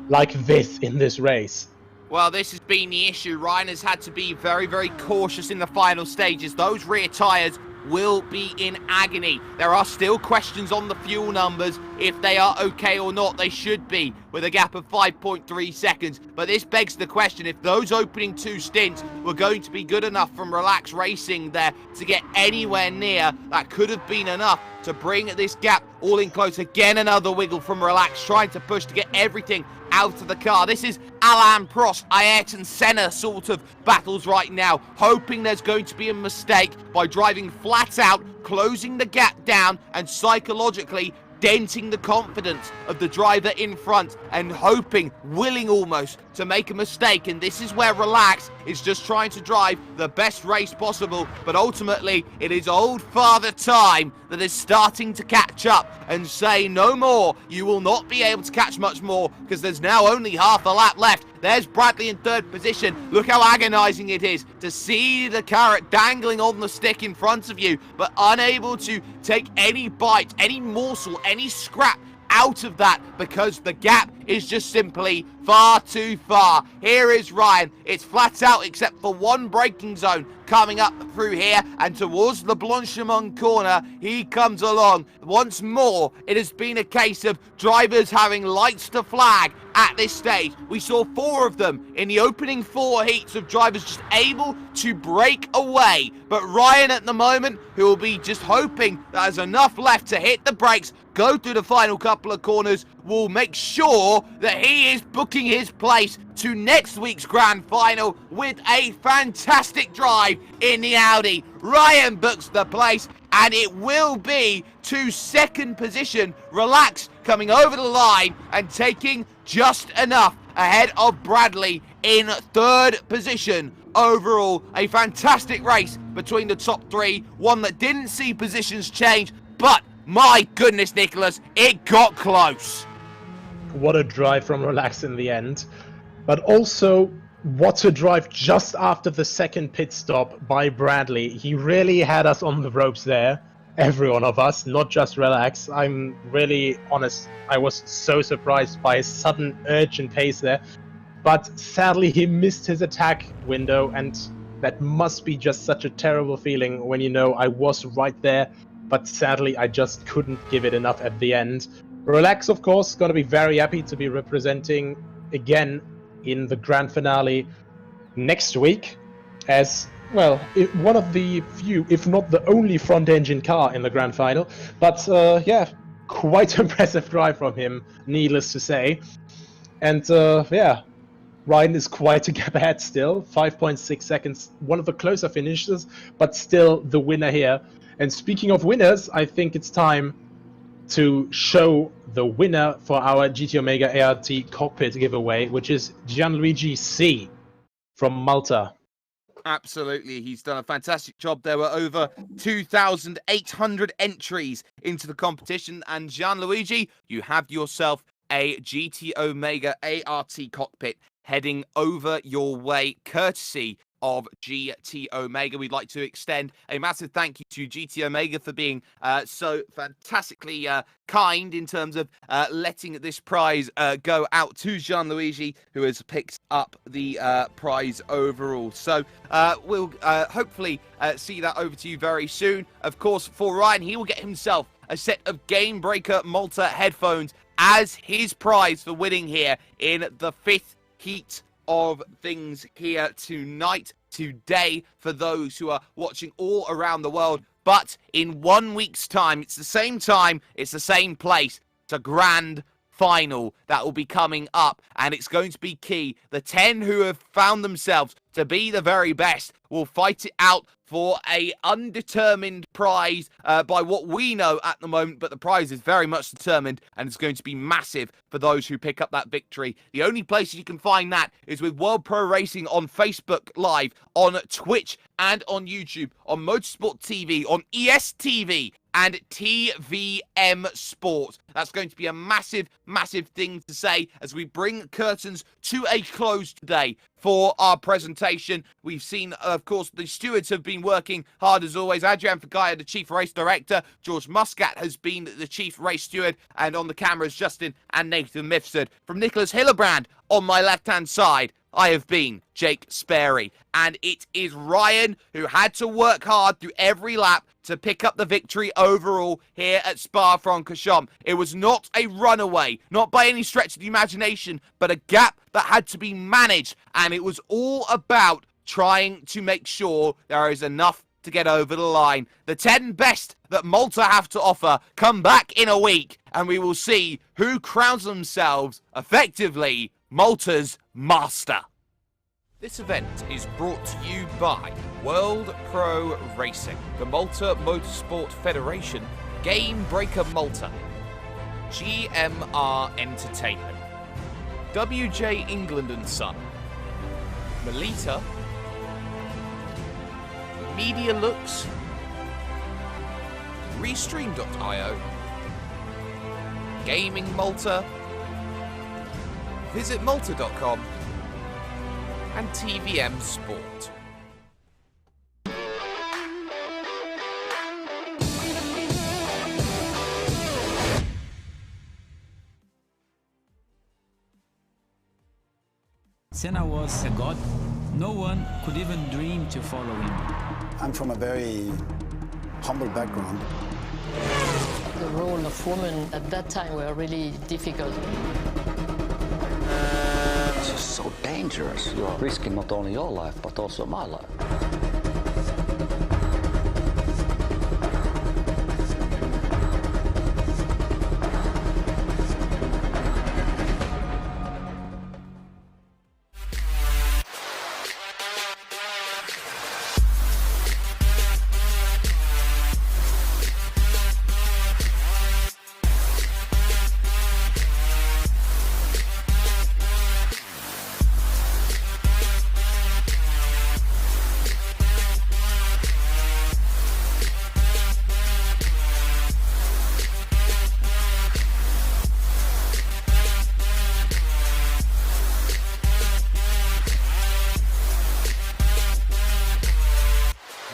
like this in this race. Well, this has been the issue. Ryan has had to be very, very cautious in the final stages. Those rear tyres will be in agony. There are still questions on the fuel numbers, if they are okay or not. They should be, with a gap of 5.3 seconds. But this begs the question, if those opening 2 stints were going to be good enough from Relax Racing there to get anywhere near, that could have been enough to bring this gap all in close. Again, another wiggle from Relax, trying to push to get everything out of the car. This is Alain Prost, Ayrton Senna sort of battles right now, hoping there's going to be a mistake by driving flat out, closing the gap down, and psychologically denting the confidence of the driver in front, and hoping, willing almost, to make a mistake. And this is where Relax is just trying to drive the best race possible, but ultimately it is old Father Time that is starting to catch up and say, no more, you will not be able to catch much more, because there's now only half a lap left. There's Bradley in 3rd position. Look how agonizing it is to see the carrot dangling on the stick in front of you, but unable to take any bite, any morsel, any scrap out of that, because the gap is just simply far too far. Here is Ryan. It's flat out except for one braking zone coming up through here, and towards the Blanchimont corner he comes along. Once more, it has been a case of drivers having lights to flag at this stage. We saw 4 of them in the opening 4 heats of drivers just able to break away, but Ryan at the moment, who will be just hoping that there's enough left to hit the brakes, go through the final couple of corners, will make sure that he is booking his place to next week's grand final with a fantastic drive in the Audi. Ryan books the place, and it will be to 2nd position. Relax coming over the line and taking just enough ahead of Bradley in 3rd position. Overall, a fantastic race between the top 3, one that didn't see positions change, but my goodness, Nicholas, it got close. What a drive from Relax in the end. But also, what a drive just after the 2nd pit stop by Bradley. He really had us on the ropes there. every one of us, not just Relax. I'm really honest. I was so surprised by his sudden urgent pace there. But sadly, he missed his attack window, and that must be just such a terrible feeling when you know I was right there, but sadly, I just couldn't give it enough at the end. Relax, of course, going to be very happy to be representing again in the grand finale next week as, well, one of the few, if not the only front-engine car in the grand final. But yeah, quite impressive drive from him, needless to say. And yeah, Ryan is quite a gap ahead still, 5.6 seconds, one of the closer finishes, but still the winner here. And speaking of winners, I think it's time to show the winner for our GT Omega ART cockpit giveaway, which is Gianluigi C. from Malta. Absolutely, he's done a fantastic job. There were over 2,800 entries into the competition, and Gianluigi, you have yourself a GT Omega ART cockpit heading over your way, courtesy of GT Omega. We'd like to extend a massive thank you to GT Omega for being so fantastically kind in terms of letting this prize go out to Gianluigi, who has picked up the prize overall. So we'll hopefully see that over to you very soon. Of course, for Ryan, he will get himself a set of Game Breaker Malta headphones as his prize for winning here in the 5th heat of things here today, for those who are watching all around the world. But in 1 week's time, it's the same time, it's the same place. It's a grand final that will be coming up, and it's going to be key. The 10 who have found themselves to be the very best will fight it out for a undetermined prize by what we know at the moment, but the prize is very much determined, and it's going to be massive for those who pick up that victory. The only place you can find that is with World Pro Racing on Facebook Live, on Twitch, and on YouTube, on Motorsport TV, on ESTV, and TVM Sport. That's going to be a massive, massive thing to say as we bring curtains to a close today for our presentation. We've seen, of course, the stewards have been working hard as always. Adrian Fagaya, the Chief Race Director. George Muscat has been the Chief Race Steward. And on the cameras, Justin and Nathan Mifsud. From Nicholas Hillebrand on my left-hand side, I have been Jake Sperry. And it is Ryan who had to work hard through every lap to pick up the victory overall here at Spa-Francorchamps. It was not a runaway, not by any stretch of the imagination, but a gap that had to be managed. And it was all about trying to make sure there is enough to get over the line. The 10 best that Malta have to offer come back in a week, and we will see who crowns themselves effectively Malta's master. This event is brought to you by World Pro Racing, the Malta Motorsport Federation, Game Breaker Malta, GMR Entertainment, WJ England and Son, Melita, Media Looks, Restream.io, Gaming Malta, VisitMalta.com, and TVM Sport. Senna was a god. No one could even dream to follow him. I'm from a very humble background. The role of women at that time were really difficult. This is so dangerous. You're risking not only your life, but also my life.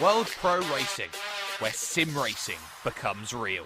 World Pro Racing, where sim racing becomes real.